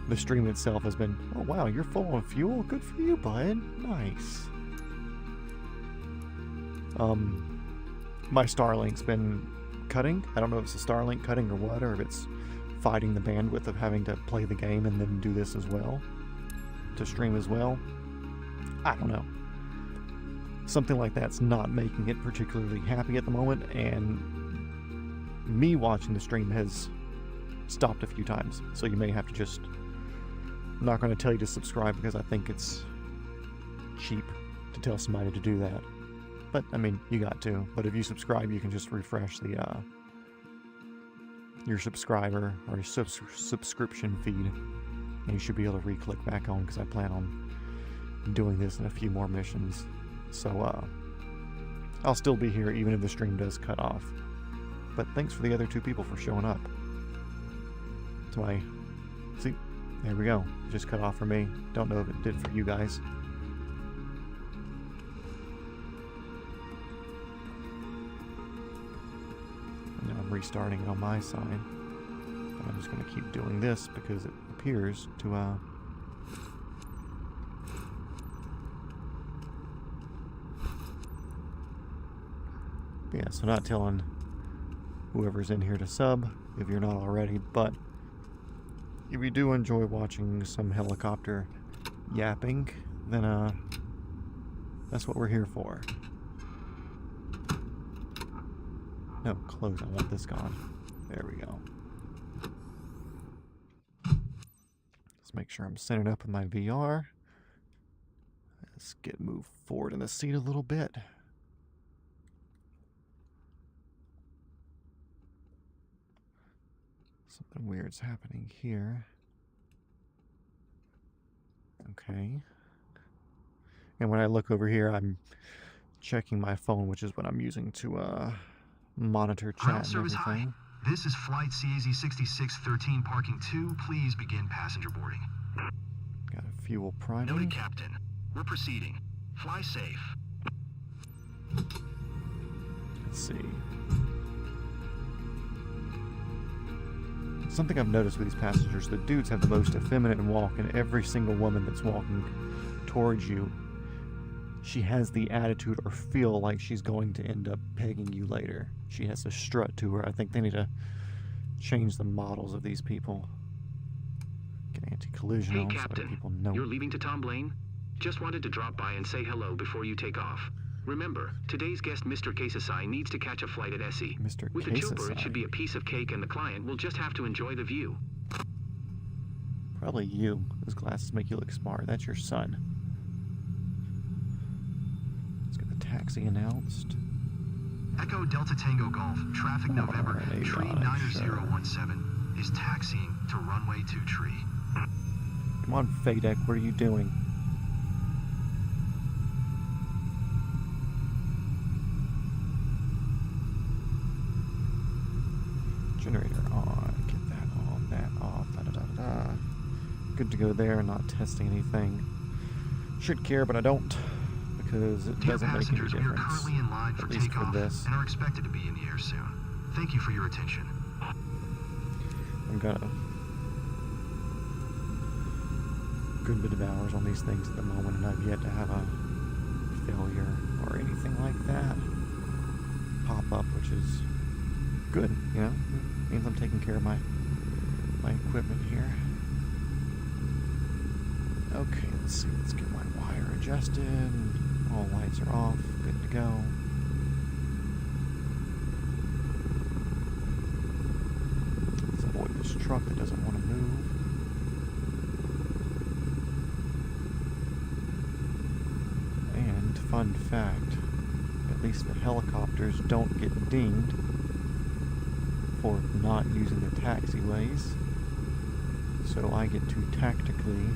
the stream itself has been, oh wow, you're full on fuel? Good for you, bud. Nice. My Starlink's been cutting. I don't know if it's a Starlink cutting or what, or if it's fighting the bandwidth of having to play the game and then do this as well, to stream as well. I don't know. Something like that's not making it particularly happy at the moment, and me watching the stream has stopped a few times, so you may have to just... I'm not going to tell you to subscribe because I think it's cheap to tell somebody to do that. But, I mean, you got to. But if you subscribe, you can just refresh the your subscriber or your subscription feed, and you should be able to re-click back on, because I plan on doing this in a few more missions. So, I'll still be here even if the stream does cut off. But thanks for the other two people for showing up. See, there we go. Just cut off for me. Don't know if it did for you guys. Now I'm restarting it on my side. But I'm just going to keep doing this because it appears to, yeah, so not telling whoever's in here to sub, if you're not already, but if you do enjoy watching some helicopter yapping, then that's what we're here for. No, close, I want this gone. There we go. Let's make sure I'm centered up in my VR. Let's move forward in the seat a little bit. Something weird's happening here. Okay. And when I look over here, I'm checking my phone, which is what I'm using to monitor chat and everything.
Hi. This is flight CAZ6613 parking 2. Please begin passenger boarding.
Got a fuel priming.
Noted, Captain. We're proceeding. Fly safe.
Let's see. Something I've noticed with these passengers, the dudes have the most effeminate walk, and every single woman that's walking towards you, she has the attitude or feel like she's going to end up pegging you later. She has a strut to her. I think they need to change the models of these people. Get anti-collision
Hey,
on so
Captain.
people know.
You're leaving to Tom Blaine? Just wanted to drop by and say hello before you take off. Remember, today's guest, Mr. Kasasai, needs to catch a flight at Essie.
Mr.
With the chauffeur, it
Kasasai.
should be a piece of cake, and the client will just have to enjoy the view.
Probably you. Those glasses make you look smart. That's your son. Let's get the taxi announced.
Echo Delta Tango Golf, traffic November,
Alrighty,
tree
sure.
9017 is taxiing to runway 23.
Come on, Fadek, what are you doing? Generator on, get that on, that off, da-da-da-da-da. Good to go there, not testing anything. Should care, but I don't, because it
Dear
doesn't make any
passengers, we are
difference,
currently in line for
at least for
takeoff
this.
and are expected to be in the air soon. Thank you for your attention.
I've got a good bit of hours on these things at the moment, and I've yet to have a failure or anything like that pop up, which is good, you know? Means I'm taking care of my equipment here. Okay, let's see. Let's get my wire adjusted. All lights are off. Good to go. Let's avoid this truck that doesn't want to move. And fun fact, at least the helicopters don't get dinged for not using the taxiways, so I get to tactically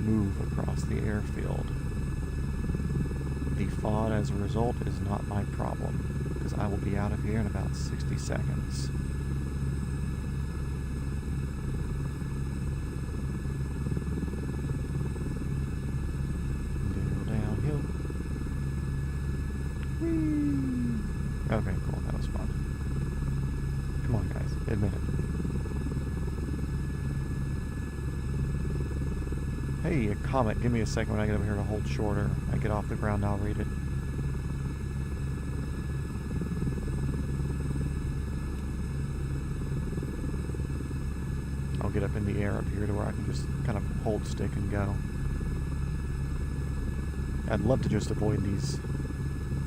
move across the airfield. The FOD as a result is not my problem, because I will be out of here in about 60 seconds. Little downhill. Whee! Okay, cool, that was fun. Come on, guys, admit it. Hey, a comment. Give me a second when I get over here to hold shorter. I get off the ground, I'll read it. I'll get up in the air up here to where I can just kind of hold stick and go. I'd love to just avoid these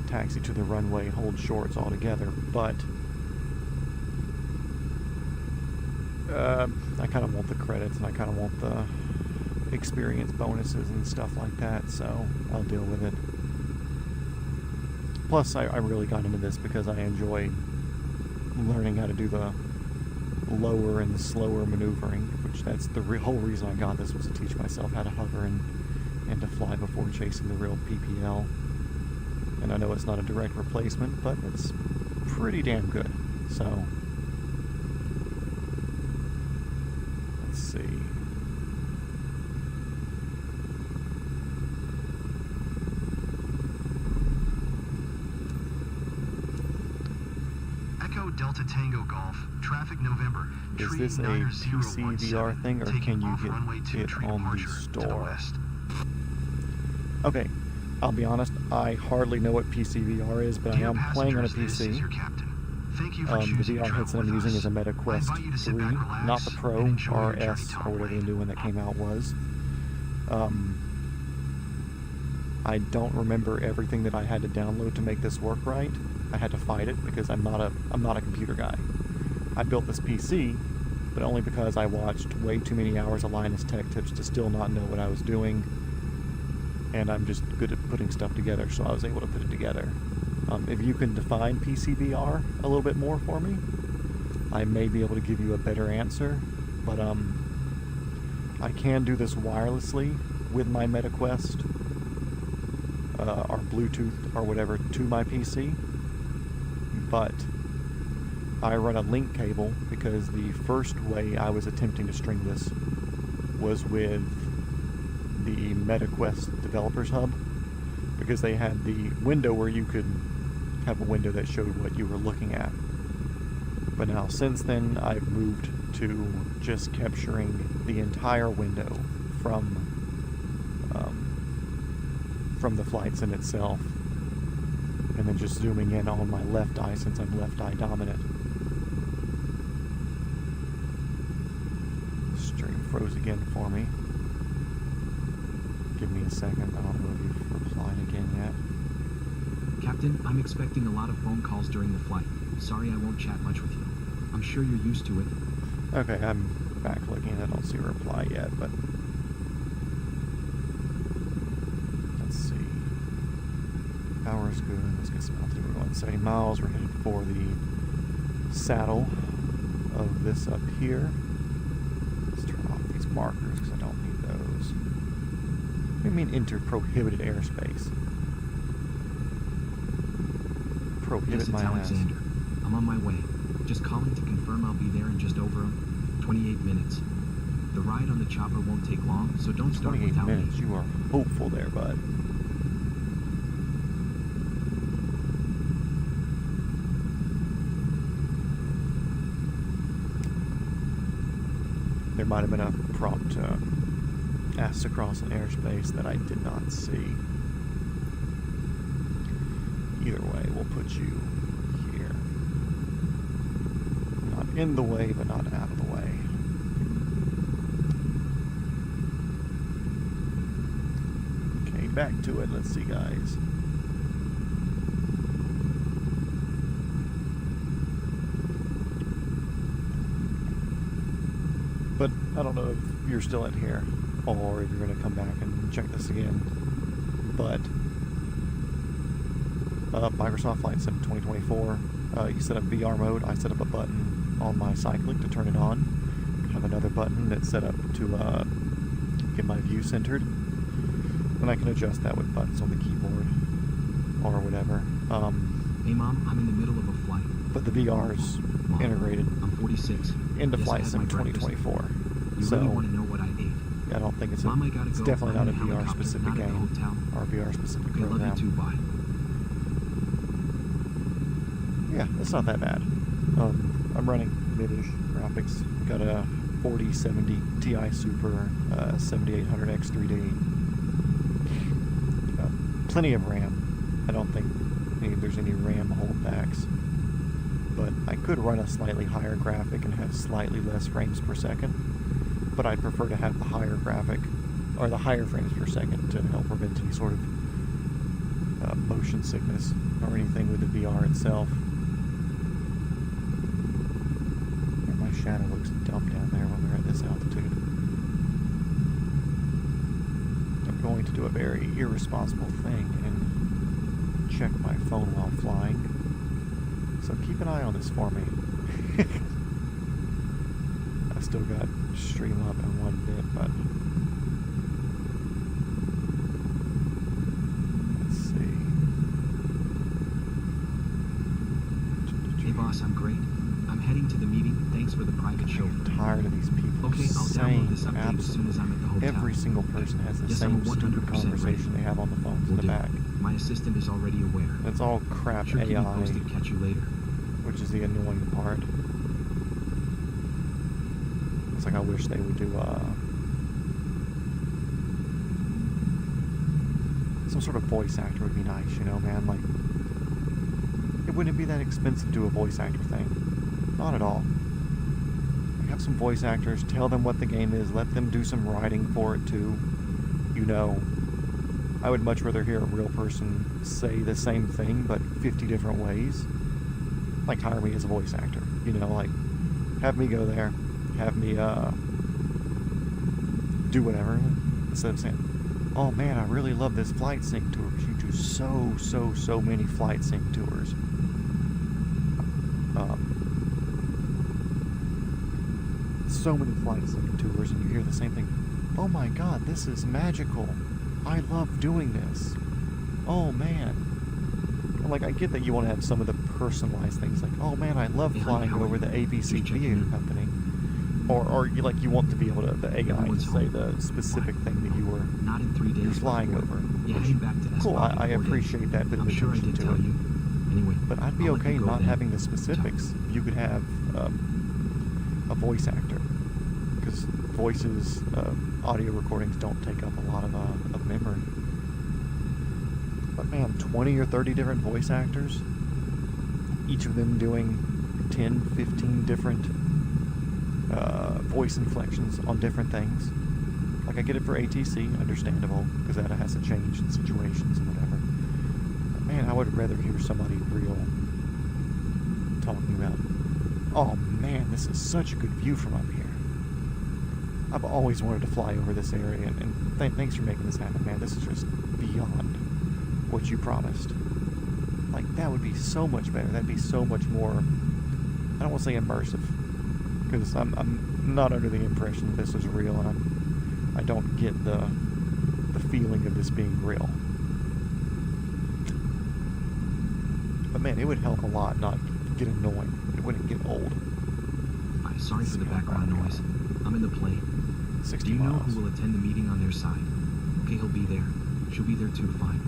taxi to the runway hold shorts altogether, but I kind of want the credits and I kind of want the experience bonuses and stuff like that, so I'll deal with it. Plus, I really got into this because I enjoy learning how to do the lower and the slower maneuvering, which that's the whole reason I got this, was to teach myself how to hover and to fly before chasing the real PPL. And I know it's not a direct replacement, but it's pretty damn good. So let's see.
Echo Delta Tango Golf, traffic November.
Is this a PC VR thing, or can you get it on the store? Okay, I'll be honest, I hardly know what PC VR is, but I am playing on a PC. The VR headset I'm using is a Meta Quest 3, not the Pro, RS, or whatever the new one that came out was. I don't remember everything that I had to download to make this work right. I had to fight it because I'm not a computer guy. I built this PC, but only because I watched way too many hours of Linus Tech Tips to still not know what I was doing. And I'm just good at putting stuff together, so I was able to put it together. If you can define PCVR a little bit more for me, I may be able to give you a better answer, but I can do this wirelessly with my MetaQuest, or Bluetooth, or whatever, to my PC, but I run a link cable because the first way I was attempting to string this was with the MetaQuest Developers Hub, because they had the window where you could have a window that showed what you were looking at. But now, since then, I've moved to just capturing the entire window from the flight sim itself, and then just zooming in on my left eye since I'm left eye dominant. Stream froze again for me. Give me a second. I don't know if you've replied again yet.
Captain, I'm expecting a lot of phone calls during the flight. Sorry I won't chat much with you. I'm sure you're used to it.
Okay, I'm back looking. I don't see a reply yet, but let's see. Power is good. Let's get some altitude. We're going 70 miles. We're headed for the saddle of this up here. Let's turn off these markers because I don't need those. What do you mean enter prohibited airspace? Prohibit
yes,
my
it's
ass.
Alexander. I'm on my way. Just calling to confirm I'll be there in just over 28 minutes. The ride on the chopper won't take long, so don't start
28
without
minutes.
me.
You are hopeful there, bud. There might have been a prompt asked to cross an airspace that I did not see. Either way, we'll put you here. Not in the way, but not out of the way. Okay, back to it. Let's see, guys. But I don't know if you're still in here, or if you're going to come back and check this again. But Microsoft Flight Sim 2024, you set up VR mode. I set up a button on my cycling to turn it on. I have another button that's set up to get my view centered. And I can adjust that with buttons on the keyboard or whatever.
Hey Mom, I'm in the middle of a flight.
But the VR's
Mom,
integrated
I'm 46.
into
Yes, I
Flight
had
Sim
my breakfast.
2024.
You
So
really want to know what I ate?
I don't think it's
Mom, I gotta
it's
go.
definitely
I'm
not a
in
VR
helicopter,
specific
not at the
game
hotel.
or VR specific
Okay, love
program.
you too, bye.
Yeah, it's not that bad. I'm running mid-ish graphics. Got a 4070 Ti Super 7800X 3D. Plenty of RAM. I don't think there's any RAM holdbacks. But I could run a slightly higher graphic and have slightly less frames per second. But I'd prefer to have the higher graphic, or the higher frames per second, to help prevent any sort of motion sickness or anything with the VR itself. And my shadow looks dumb down there when we're at this altitude. I'm going to do a very irresponsible thing and check my phone while flying. So keep an eye on this for me. I still got stream up in one bit, but let's see.
Hey boss, I'm great. I'm heading to the meeting. Thanks for the private chauffeur.
I'm tired of these people
Okay, I'll
saying
download this update as soon as I'm at the hotel.
every single person has the
Yes,
same
I'm 100%
stupid conversation
ready.
they have on the phones in
Will
the
do.
back.
My assistant is already aware.
It's all crap
Sure, keep me
AI,
posted. Catch you later.
which is the annoying part. It's like I wish they would do some sort of voice actor would be nice, you know, man. Like, it wouldn't be that expensive to do a voice actor thing. Not at all. Like, have some voice actors, tell them what the game is, let them do some writing for it too. You know, I would much rather hear a real person say the same thing, but 50 different ways. Like, hire me as a voice actor. You know, like, have me go there, have me do whatever, instead of saying, oh man, I really love this flight sync tour, because you do so many flight sync tours. So many flight sync tours, and you hear the same thing. Oh my god, this is magical. I love doing this. Oh man. Like, I get that you want to have some of the personalized things, like, oh man, I love flying over the ABC Theater Company. Or you want to be able to, the AI to say the specific thing that you were
Not in 3 days.
you're flying over.
Yeah, heading back to
Cool,
Escalade
I
in 4 days.
appreciate that bit of
I'm sure I
attention
did
to
tell
it.
you. Anyway,
But I'd be
I'll let
okay
you go
not
then.
having the specifics. You could have a voice actor, because voices, audio recordings don't take up a lot of memory. But man, 20 or 30 different voice actors, each of them doing 10, 15 different voice inflections on different things. Like, I get it for ATC, understandable, because that has to change in situations and whatever. But man, I would rather hear somebody real talking about, oh man, this is such a good view from up here. I've always wanted to fly over this area, and thanks for making this happen, man. This is just beyond what you promised. Like, that would be so much better. That'd be so much more, I don't want to say immersive, because I'm not under the impression that this is real, and I don't get the feeling of this being real. But man, it would help a lot not get annoying. It wouldn't get old.
Sorry for the background noise. I'm in the plane.
60
Do you know
miles.
who will attend the meeting on their side? Okay, he'll be there. She'll be there too, fine.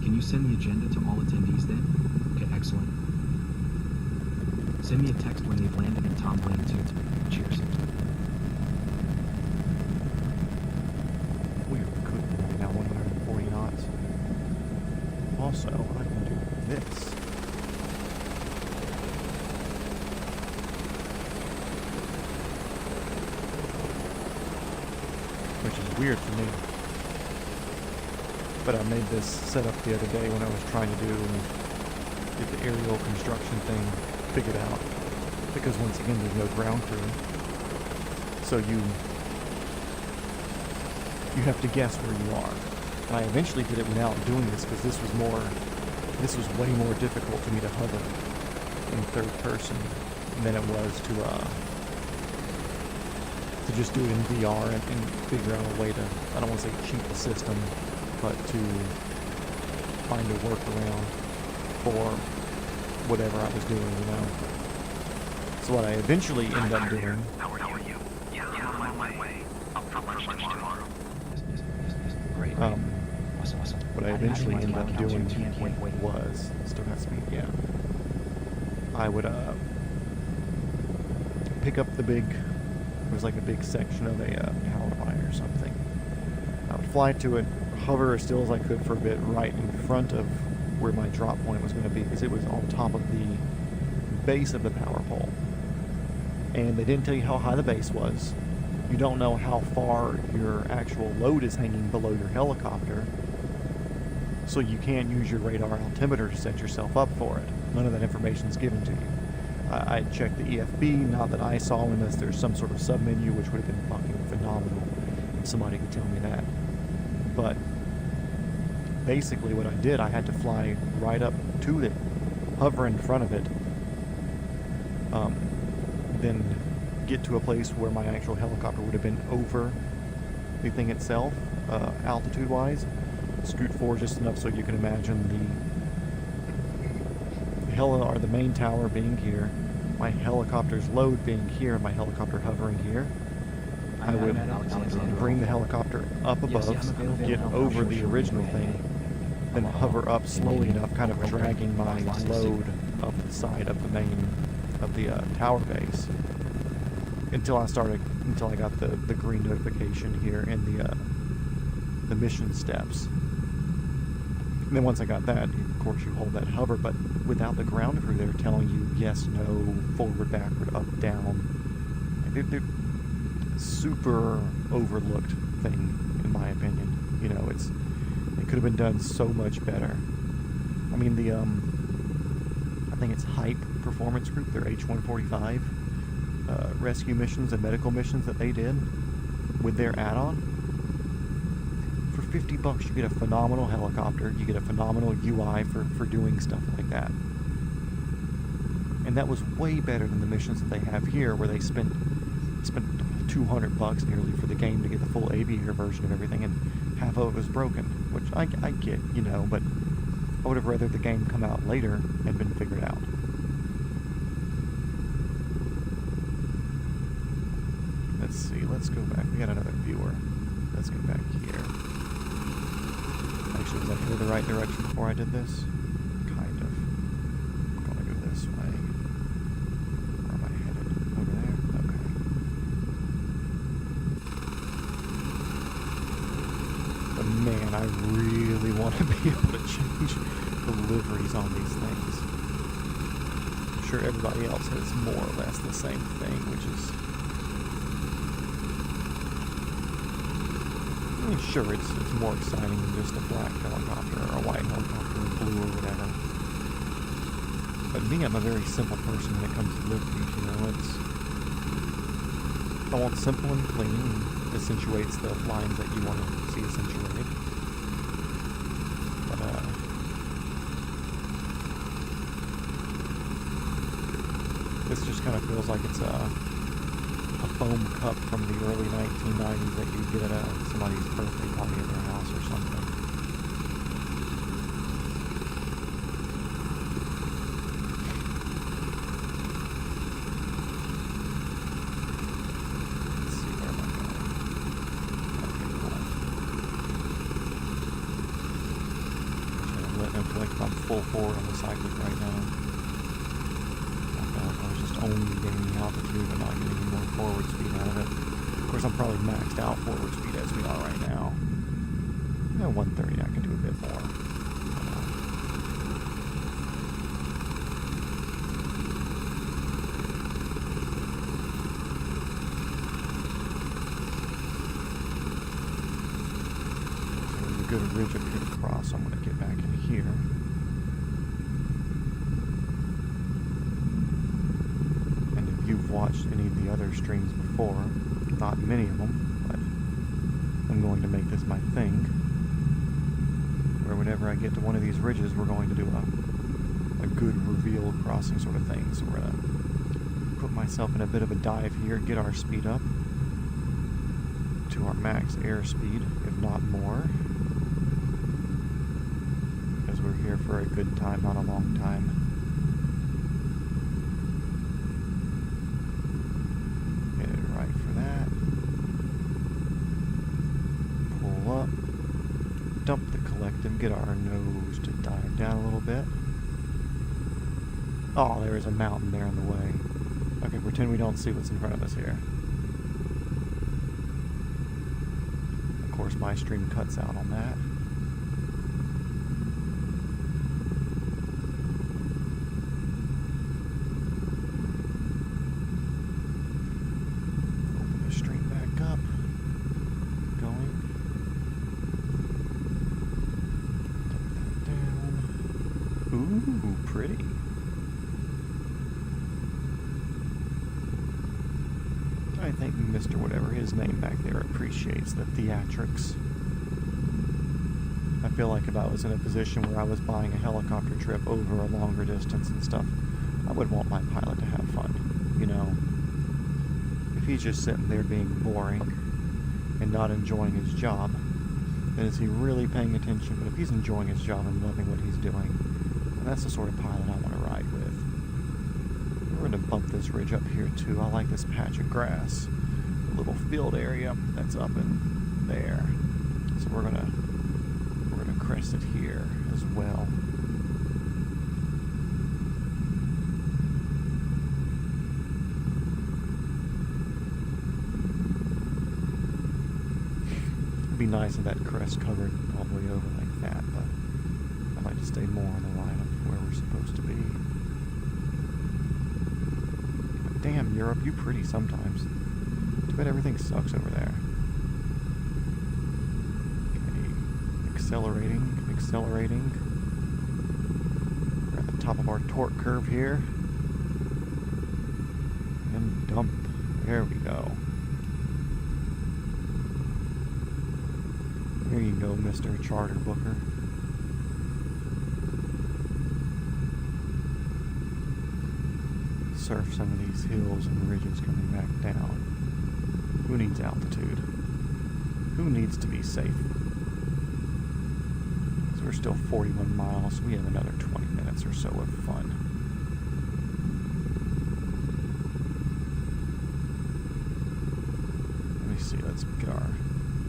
Can you send the agenda to all attendees then? Okay, excellent. Send me a text when they've landed and Tom Lane too. Cheers.
We are good right now, 140 knots. Also, I can do this. Which is weird for me. But I made this setup the other day when I was trying to get the aerial construction thing figured out. Because once again, there's no ground crew. So you have to guess where you are. And I eventually did it without doing this, because this was way more difficult for me to hover in third person than it was to just do it in VR and figure out a way to, I don't want to say cheat the system, but to find a workaround for whatever I was doing, you know. So what I eventually ended up doing,
How are you? Yeah, I'm on my way. Up for lunch tomorrow.
Great. Awesome.
what I eventually ended up doing was, still got speed, yeah. I would pick up the big, it was like a big section of a power line or something. I would fly to it, hover as still as I could for a bit right in front of where my drop point was going to be, because it was on top of the base of the power pole. And they didn't tell you how high the base was. You don't know how far your actual load is hanging below your helicopter, so you can't use your radar altimeter to set yourself up for it. None of that information is given to you. I checked the EFB, not that I saw, unless there's some sort of sub-menu, which would have been fucking phenomenal if somebody could tell me that. But basically what I did, I had to fly right up to it, hover in front of it, then get to a place where my actual helicopter would have been over the thing itself, altitude-wise. Scoot forward just enough so you can imagine the main tower being here, my helicopter's load being here, my helicopter hovering here. I would bring the helicopter up above, get over the original thing, then hover up slowly enough, kind of dragging my load up the side of the main of the tower base until I got the green notification here in the mission steps. And then once I got that, of course you hold that hover, but without the ground crew there telling you yes, no, forward, backward, up, down. They're super overlooked thing, in my opinion. You know, it could have been done so much better. I mean, the I think it's Hype Performance Group, their H145, rescue missions and medical missions that they did with their add-on. For $50, you get a phenomenal helicopter. You get a phenomenal UI for doing stuff like that. And that was way better than the missions that they have here, where they spent $200 nearly for the game to get the full aviator version of everything, and half of it was broken, which I get, you know, but I would have rather the game come out later and been figured out. Let's see, let's go back. We got another viewer. Let's get back here. Actually, was I headed the right direction before I did this? Kind of. I'm gonna go this way. Where am I headed? Over there? Okay. But man, I really want to be able to change the liveries on these things. I'm sure everybody else has more or less the same thing, which is... I mean, sure, it's more exciting than just a black helicopter or a white helicopter or blue or whatever. But me, I'm a very simple person when it comes to liveries, you know, I want simple and clean, and accentuates the lines that you want to see accentuated. But, this just kind of feels like it's a foam cup from the early 1990s that you get at somebody's birthday party at their house or something. Let's see, where am I going? Okay, cool. I feel like I'm full forward on the cyclic right now. I feel like I was just only gaining altitude but not getting any more forward speed out of it. Of course, I'm probably maxed out forward speed as we are right now. At 130, I can do a bit more. So there's a good ridge up here to cross, so I'm going to get back in here. You've watched any of the other streams before, not many of them, but I'm going to make this my thing, where whenever I get to one of these ridges, we're going to do a good reveal crossing sort of thing. So we're going to put myself in a bit of a dive here, get our speed up to our max airspeed, if not more, because we're here for a good time, not a long time. Dump the collective, get our nose to dive down a little bit. Oh, there is a mountain there in the way. Okay, pretend we don't see what's in front of us here. Of course, my stream cuts out on that. Open the stream back up. Going. Ooh, pretty. I think Mr. whatever his name back there appreciates the theatrics. I feel like if I was in a position where I was buying a helicopter trip over a longer distance and stuff, I would want my pilot to have fun, you know? If he's just sitting there being boring and not enjoying his job, then is he really paying attention? But if he's enjoying his job and loving what he's doing, that's the sort of pilot I want to ride with. We're going to bump this ridge up here too. I like this patch of grass, a little field area that's up in there. So we're gonna crest it here as well. It'd be nice if that crest covered all the way over like that, but I'd like to stay more on the line of where we're supposed to be. But damn, Europe, you pretty sometimes. Too bad everything sucks over there. Okay, accelerating. We're at the top of our torque curve here. and dump. There we go. Here you go, Mr. Charter Booker. Surf some of these hills and ridges coming back down. Who needs altitude? Who needs to be safe? So we're still 41 miles. We have another 20 minutes or so of fun. Let me see. Let's get our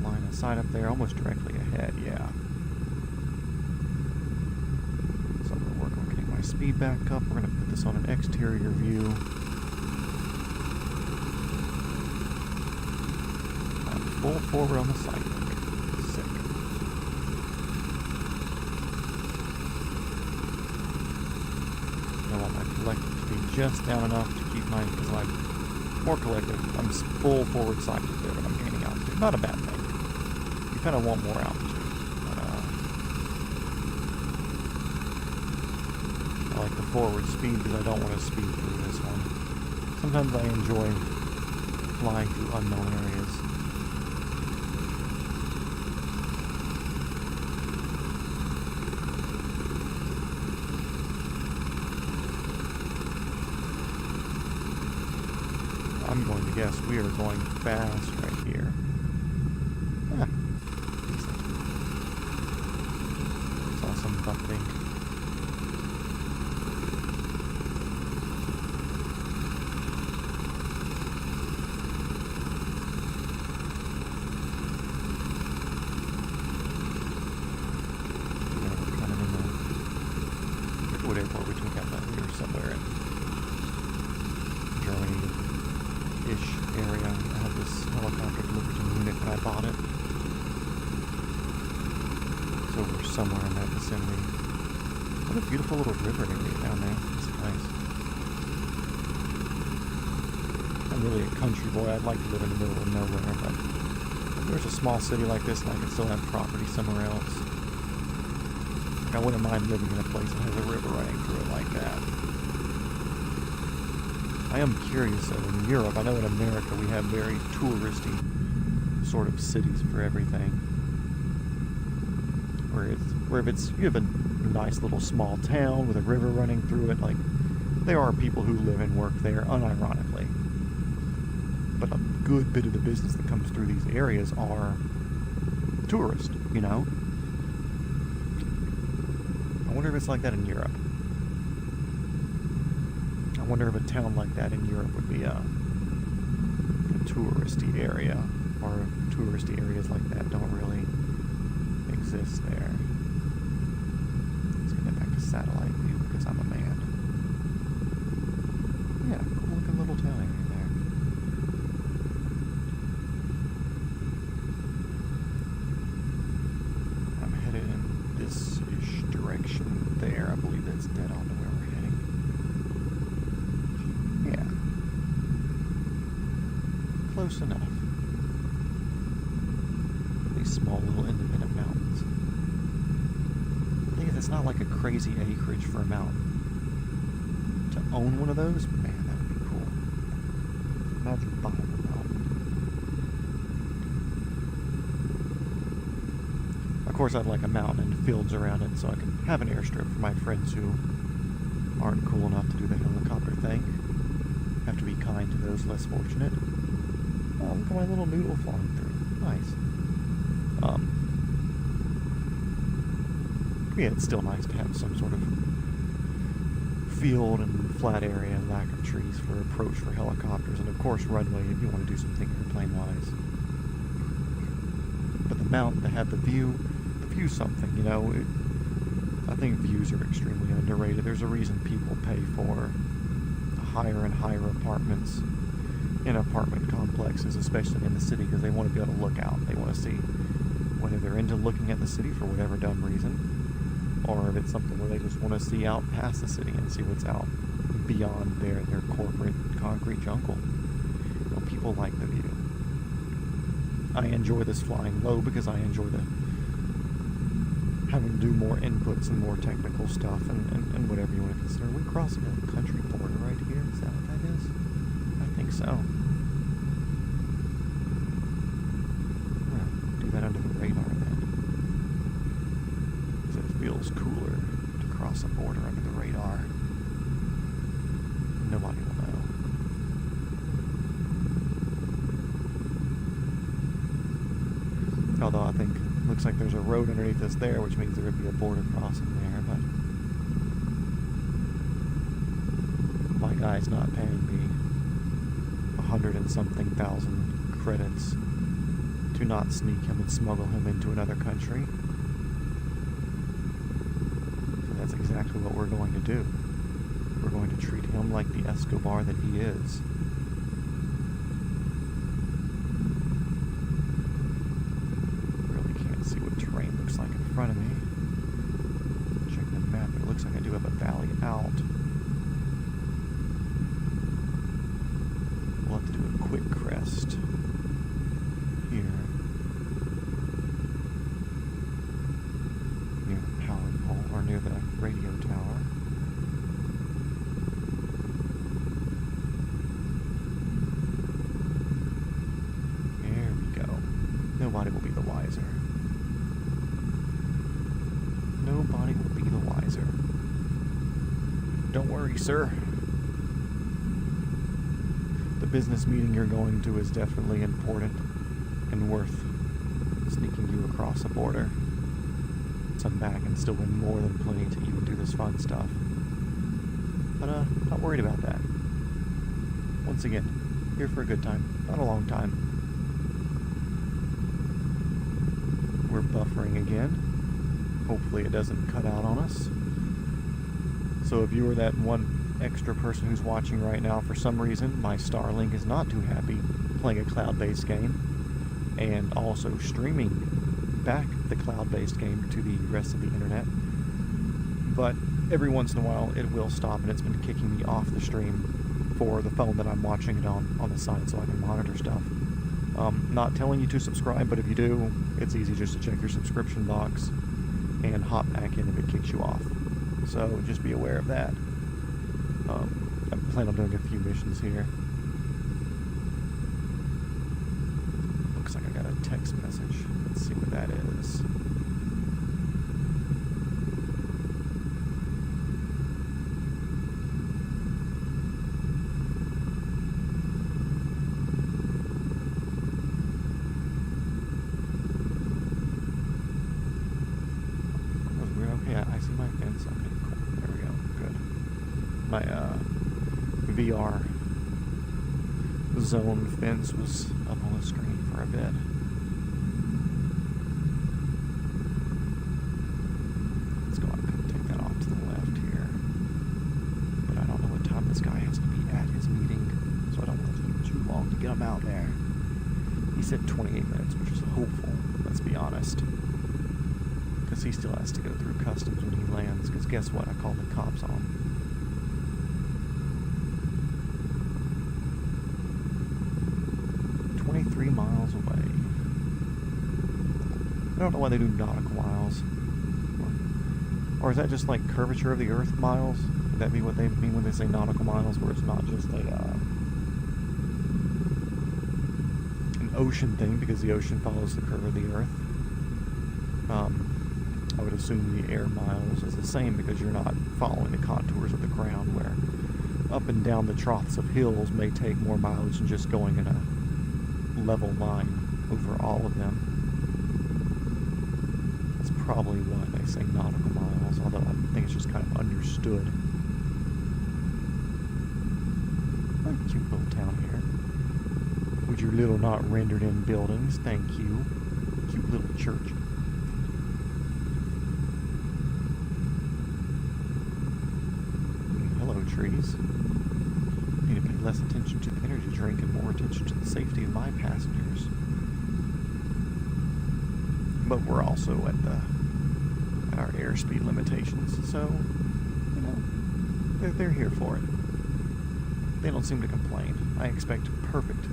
line of sight up there, almost directly ahead. Yeah. So I'm going to work on getting my speed back up. We're going to put this on an exterior view. Full forward on the side look. Sick. I want my collective to be just down enough to keep my, because I'm more collective, I'm full forward side look there when I'm gaining altitude. Not a bad thing. You kind of want more altitude. But, I like the forward speed because I don't want to speed through this one. Sometimes I enjoy flying through unknown areas. I'm going to guess we are going fast right here. Decent. Saw some bumping. Yeah, we're kind of in the Wood Airport. We took out that we were somewhere in Germany. Ish area. I had this helicopter delivered to Munich when I bought it. So we're somewhere in that vicinity. What a beautiful little river area down there. It's nice. I'm really a country boy. I'd like to live in the middle of nowhere, but if there's a small city like this and I could still have property somewhere else, like I wouldn't mind living in a place that has a river running through it like that. I am curious though, in Europe, I know in America we have very touristy sort of cities for everything. Where if it's, you have a nice little small town with a river running through it, like, there are people who live and work there, unironically. But a good bit of the business that comes through these areas are tourists, you know? I wonder if it's like that in Europe. I wonder if a town like that in Europe would be a touristy area, or if touristy areas like that don't really exist there. Let's get it back to satellite view because I'm a man. Yeah, cool looking little town area there. I'm headed in this-ish direction there. I believe that's dead on to where we're heading. Close enough. These small little independent mountains. The thing is, it's not like a crazy acreage for a mountain. To own one of those, man, that would be cool. Imagine buying a mountain. Of course, I'd like a mountain and fields around it so I can have an airstrip for my friends who aren't cool enough to do the helicopter thing. Have to be kind to those less fortunate. Oh, look at my little noodle flying through. Nice. Yeah, it's still nice to have some sort of field and flat area, lack of trees for approach for helicopters, and of course runway if you want to do something airplane-wise. But the mountain, to have the view's something, you know. I think views are extremely underrated. There's a reason people pay for higher and higher apartments in apartment complexes, especially in the city, because they want to be able to look out. They want to see whether they're into looking at the city for whatever dumb reason, or if it's something where they just want to see out past the city and see what's out beyond their corporate concrete jungle. You know, people like the view. I enjoy this flying low because I enjoy the having to do more inputs and more technical stuff and whatever you want to consider. We're crossing a country border right here. Is that what that is? I think think so. I'm gonna do that under the radar then. Because it feels cooler to cross a border under the radar. Nobody will know. Although I think looks like there's a road underneath us there, which means there would be a border crossing there, but my guy's not paying me 100 and something thousand credits to not sneak him and smuggle him into another country. So that's exactly what we're going to do. We're going to treat him like the Escobar that he is. See what terrain looks like in front of me. Check the map, it looks like I do have a valley out. We'll have to do a quick crest here. Near the power pole, or near the radio tower. There we go. Nobody will be the wiser. Nobody will be the wiser. Don't worry, sir. The business meeting you're going to is definitely important and worth sneaking you across the border. Come back and still win more than plenty to even do this fun stuff. But, not worried about that. Once again, here for a good time, not a long time. We're buffering again. Hopefully it doesn't cut out on us. So if you are that one extra person who's watching right now, for some reason, my Starlink is not too happy playing a cloud-based game and also streaming back the cloud-based game to the rest of the internet. But every once in a while it will stop, and it's been kicking me off the stream for the phone that I'm watching it on the side so I can monitor stuff. Not telling you to subscribe, but if you do, it's easy just to check your subscription box and hop back in if it kicks you off. So just be aware of that. I plan on doing a few missions here. Looks like I got a text message. Let's see what that is. I see my fence. Okay, cool. There we go. Good. My VR zone fence was up on the screen for a bit. Let's go ahead and take that off to the left here. But I don't know what time this guy has to be at his meeting, so I don't want to keep him too long to get him out there. He said 28 minutes, which is hopeful, let's be honest. Because he still has to go through customs when he lands, because guess what? I called the cops on him. "23 miles away." I don't know why they do nautical miles. Or is that just like curvature of the earth miles? Would that be what they mean when they say nautical miles, where it's not just a an ocean thing, because the ocean follows the curve of the earth? I would assume the air miles is the same, because you're not following the contours of the ground, where up and down the troughs of hills may take more mileage than just going in a level line over all of them. That's probably why they say nautical miles, although I think it's just kind of understood. What a cute little town here. With your little not rendered in buildings, thank you. Cute little church. Trees. Need to pay less attention to the energy drink and more attention to the safety of my passengers. But we're also at our airspeed limitations, so you know they're here for it. They don't seem to complain. I expect perfect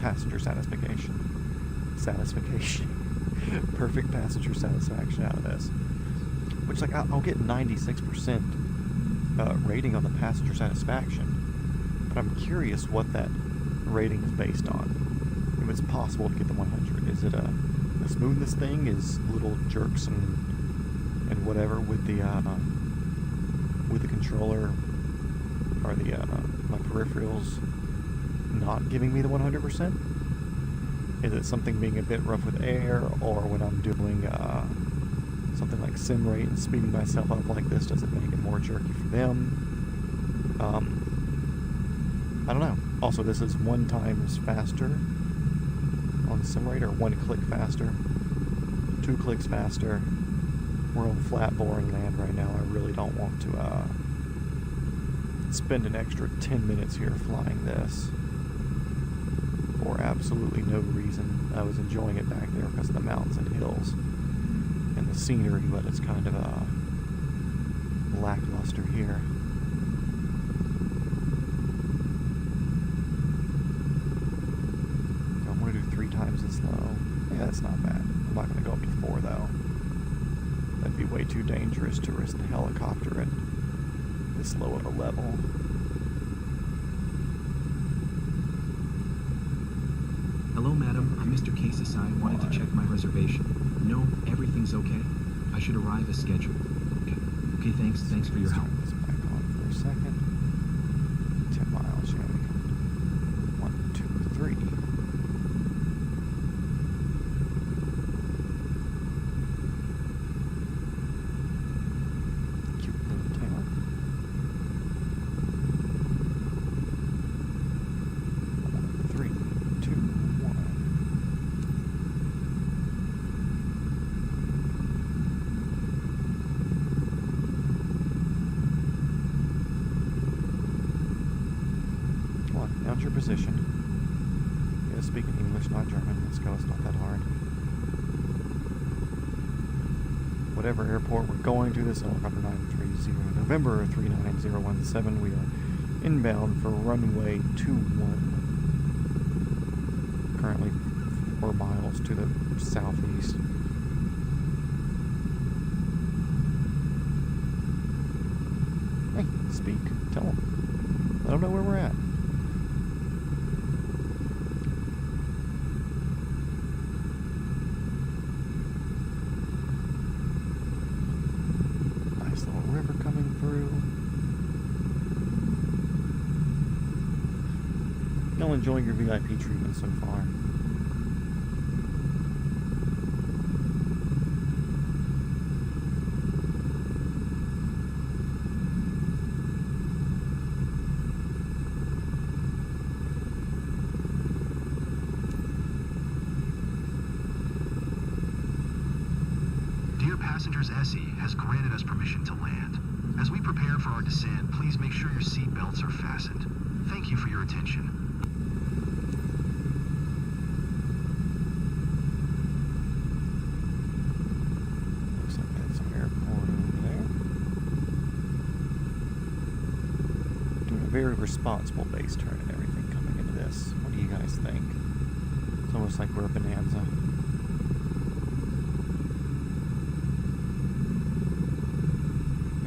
passenger satisfaction. Perfect passenger satisfaction out of this. Which, like, I'll get 96%. Rating on the passenger satisfaction, but I'm curious what that rating is based on. If it's possible to get the 100, is it a smoothness thing? Is little jerks and whatever with the controller or the my peripherals not giving me the 100%? Is it something being a bit rough with air, or when I'm doing something like sim rate and speeding myself up like this, does it make it more jerky for them? I don't know. Also, this is 1 times faster on sim rate, or 1 click faster, 2 clicks faster. We're on flat, boring land right now. I really don't want to spend an extra 10 minutes here flying this for absolutely no reason. I was enjoying it back there because of the mountains and hills and the scenery, but it's kind of lackluster here. I want to do 3 times as low. Yeah, that's not bad. I'm not going to go up to 4 though. That'd be way too dangerous to risk the helicopter at this low of a level.
Hello, madam. I'm Mr. Casey. Wanted to check my reservation. No, everything's okay. I should arrive as scheduled. Okay, thanks. Thanks for your help.
Let's turn this back on for a second. 10 miles, yeah, we can. 1, 2, 3. Cute little town. 3, 2, 1. Announce your position. Yeah, speaking English, not German. Let's go, it's not that hard. Whatever airport we're going to, this helicopter 930, November 39017. We are inbound for runway 21. Currently 4 miles to the southeast. Hey, speak. Tell them. Let them know where we're at. Nice little river coming through. Y'all enjoying your VIP treatment so far?
Dear passengers, Essie has granted us permission to land. As we prepare for our descent, please make sure your seat belts are fastened. Thank you for your attention.
Looks like that's an airport over there. Doing a very responsible base turn and everything coming into this. What do you guys think? It's almost like we're a bonanza.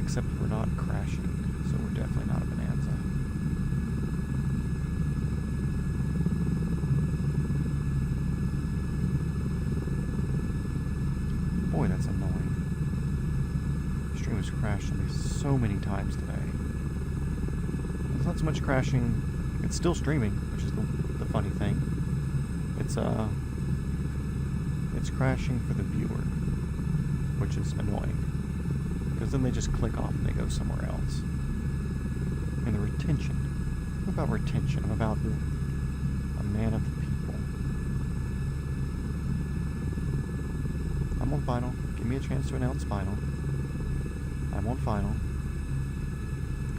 Except we're not crashing, so we're definitely not a bonanza. Boy, that's annoying. The stream has crashed on me so many times today. It's not so much crashing, it's still streaming, which is the funny thing. It's crashing for the viewer, which is annoying. Because then they just click off and they go somewhere else. And the retention. I'm about retention. I'm about a man of the people. I'm on final. Give me a chance to announce final. I'm on final.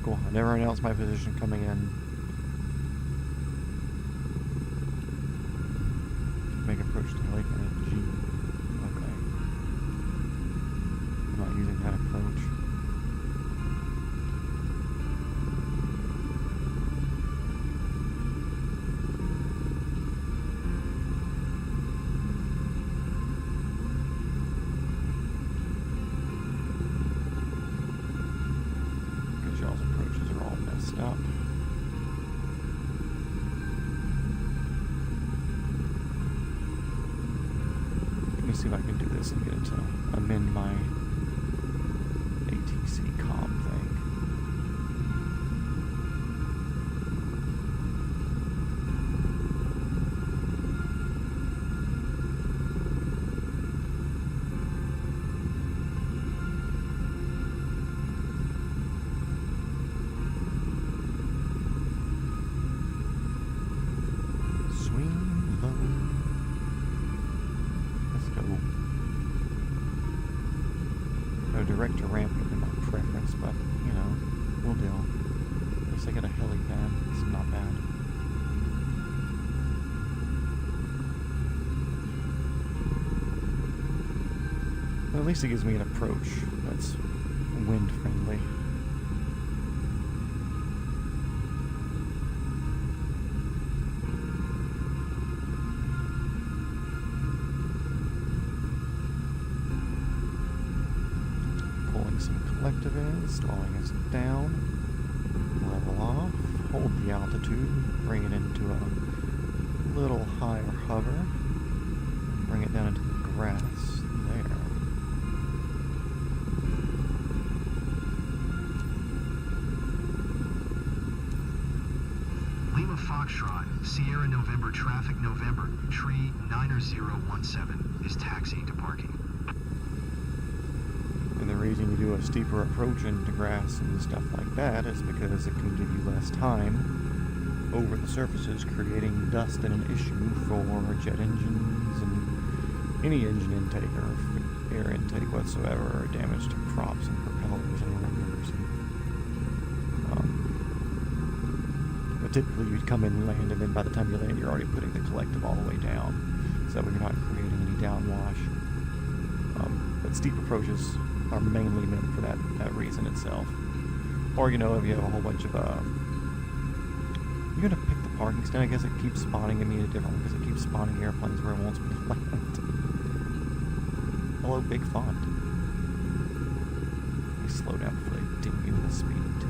Cool. I never announced my position coming in. Make approach to Lake and a G. Okay. I'm not using that approach. Because y'all's approaches are all messed up. see if I can do this and get it to amend my ATC comm thing. Swing low. Let's go. No director ramp would be my preference, but, you know, we'll deal. At least I got a helipad. It's not bad. Well, at least it gives me an approach that's wind friendly. Some collective in, slowing us down, level off, hold the altitude, bring it into a little higher hover, bring it down into the grass, there.
Lima Foxtrot, Sierra November Traffic November, tree 90017 is taxiing to parking.
And the reason you do a steeper approach into grass and stuff like that is because it can give you less time over the surfaces, creating dust and an issue for jet engines and any engine intake or air intake whatsoever, or damage to props and propellers and rotors. But typically you'd come in and land, and then by the time you land, you're already putting the collective all the way down, so that way you're not creating any downwash. But steep approaches are mainly meant for that reason itself. Or, you know, if you have a whole bunch of, you're gonna pick the parking stand. I guess it keeps spawning at me in a different one, because it keeps spawning airplanes where it wants me to land. Hello, big font. Let me slow down before they ding me with a speeding ticket.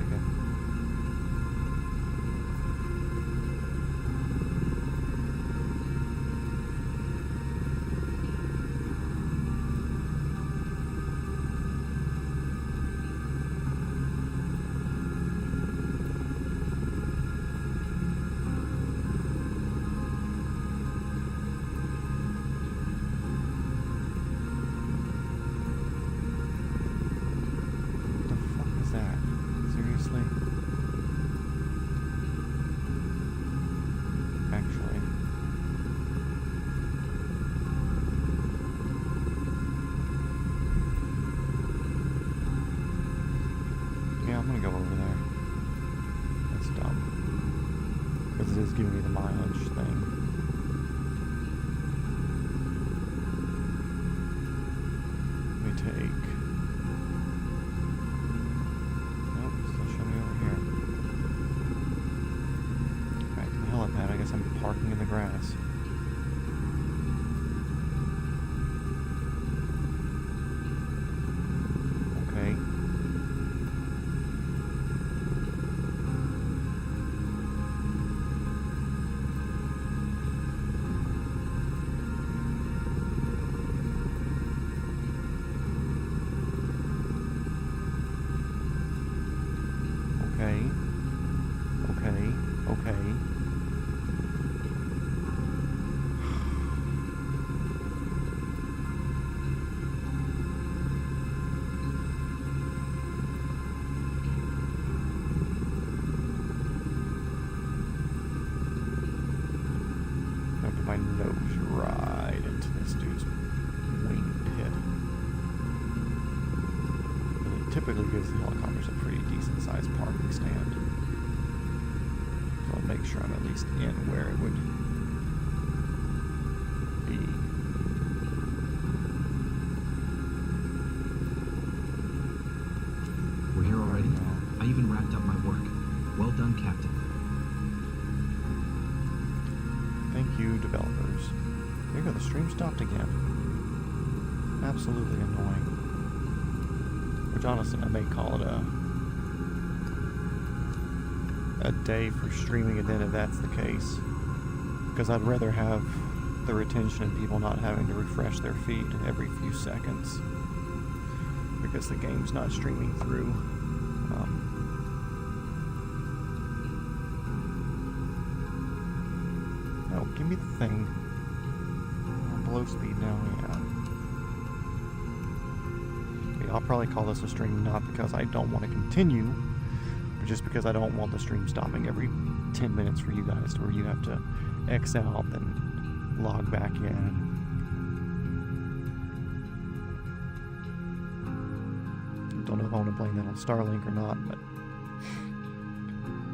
Actually, yeah, I'm gonna go over there. That's dumb, because it is giving me the mileage thing. Let me take. Nope, still show me over here. Back to the helipad. I guess I'm parking in the grass. Okay. Okay. I put my nose right into this dude's wing pit. But it typically gives the helicopters a pretty decent sized parking stand. So I'll make sure I'm at least in where it would be.
We're here already? I even wrapped up my work. Well done, Captain.
Thank you, developers. There you go, the stream stopped again. Absolutely annoying. Which honestly, I may call it a day for streaming it then if that's the case. Because I'd rather have the retention and people not having to refresh their feed every few seconds because the game's not streaming through. Oh, give me the thing. Below speed now, yeah. I'll probably call this a stream not because I don't want to continue, but just because I don't want the stream stopping every 10 minutes for you guys to where you have to X out and log back in. Don't know if I want to blame that on Starlink or not, but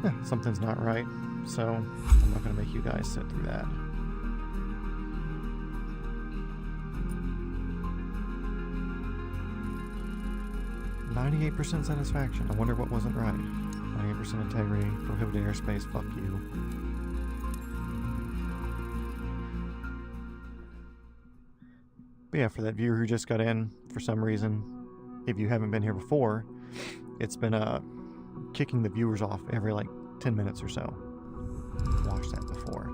yeah, something's not right, so I'm not going to make you guys sit through that. %98 satisfaction. I wonder what wasn't right. 98% integrity, prohibited airspace, fuck you. But yeah, for that viewer who just got in, for some reason, if you haven't been here before, it's been kicking the viewers off every like 10 minutes or so. Watched that before.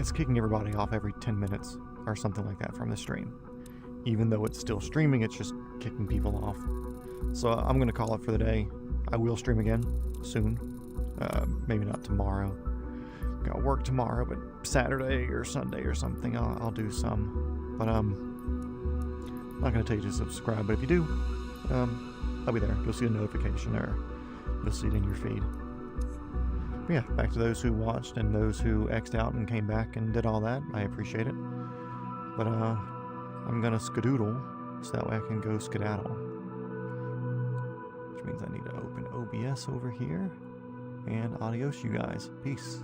It's kicking everybody off every 10 minutes or something like that from the stream. Even though it's still streaming, it's just kicking people off. So I'm going to call it for the day. I will stream again soon. Maybe not tomorrow. Got work tomorrow, but Saturday or Sunday or something, I'll do some. But I'm not going to tell you to subscribe, but if you do, I'll be there. You'll see a notification or you'll see it in your feed. But yeah, back to those who watched and those who X'd out and came back and did all that. I appreciate it. But I'm gonna skedoodle so that way I can go skedaddle. Which means I need to open OBS over here. And adios, you guys. Peace.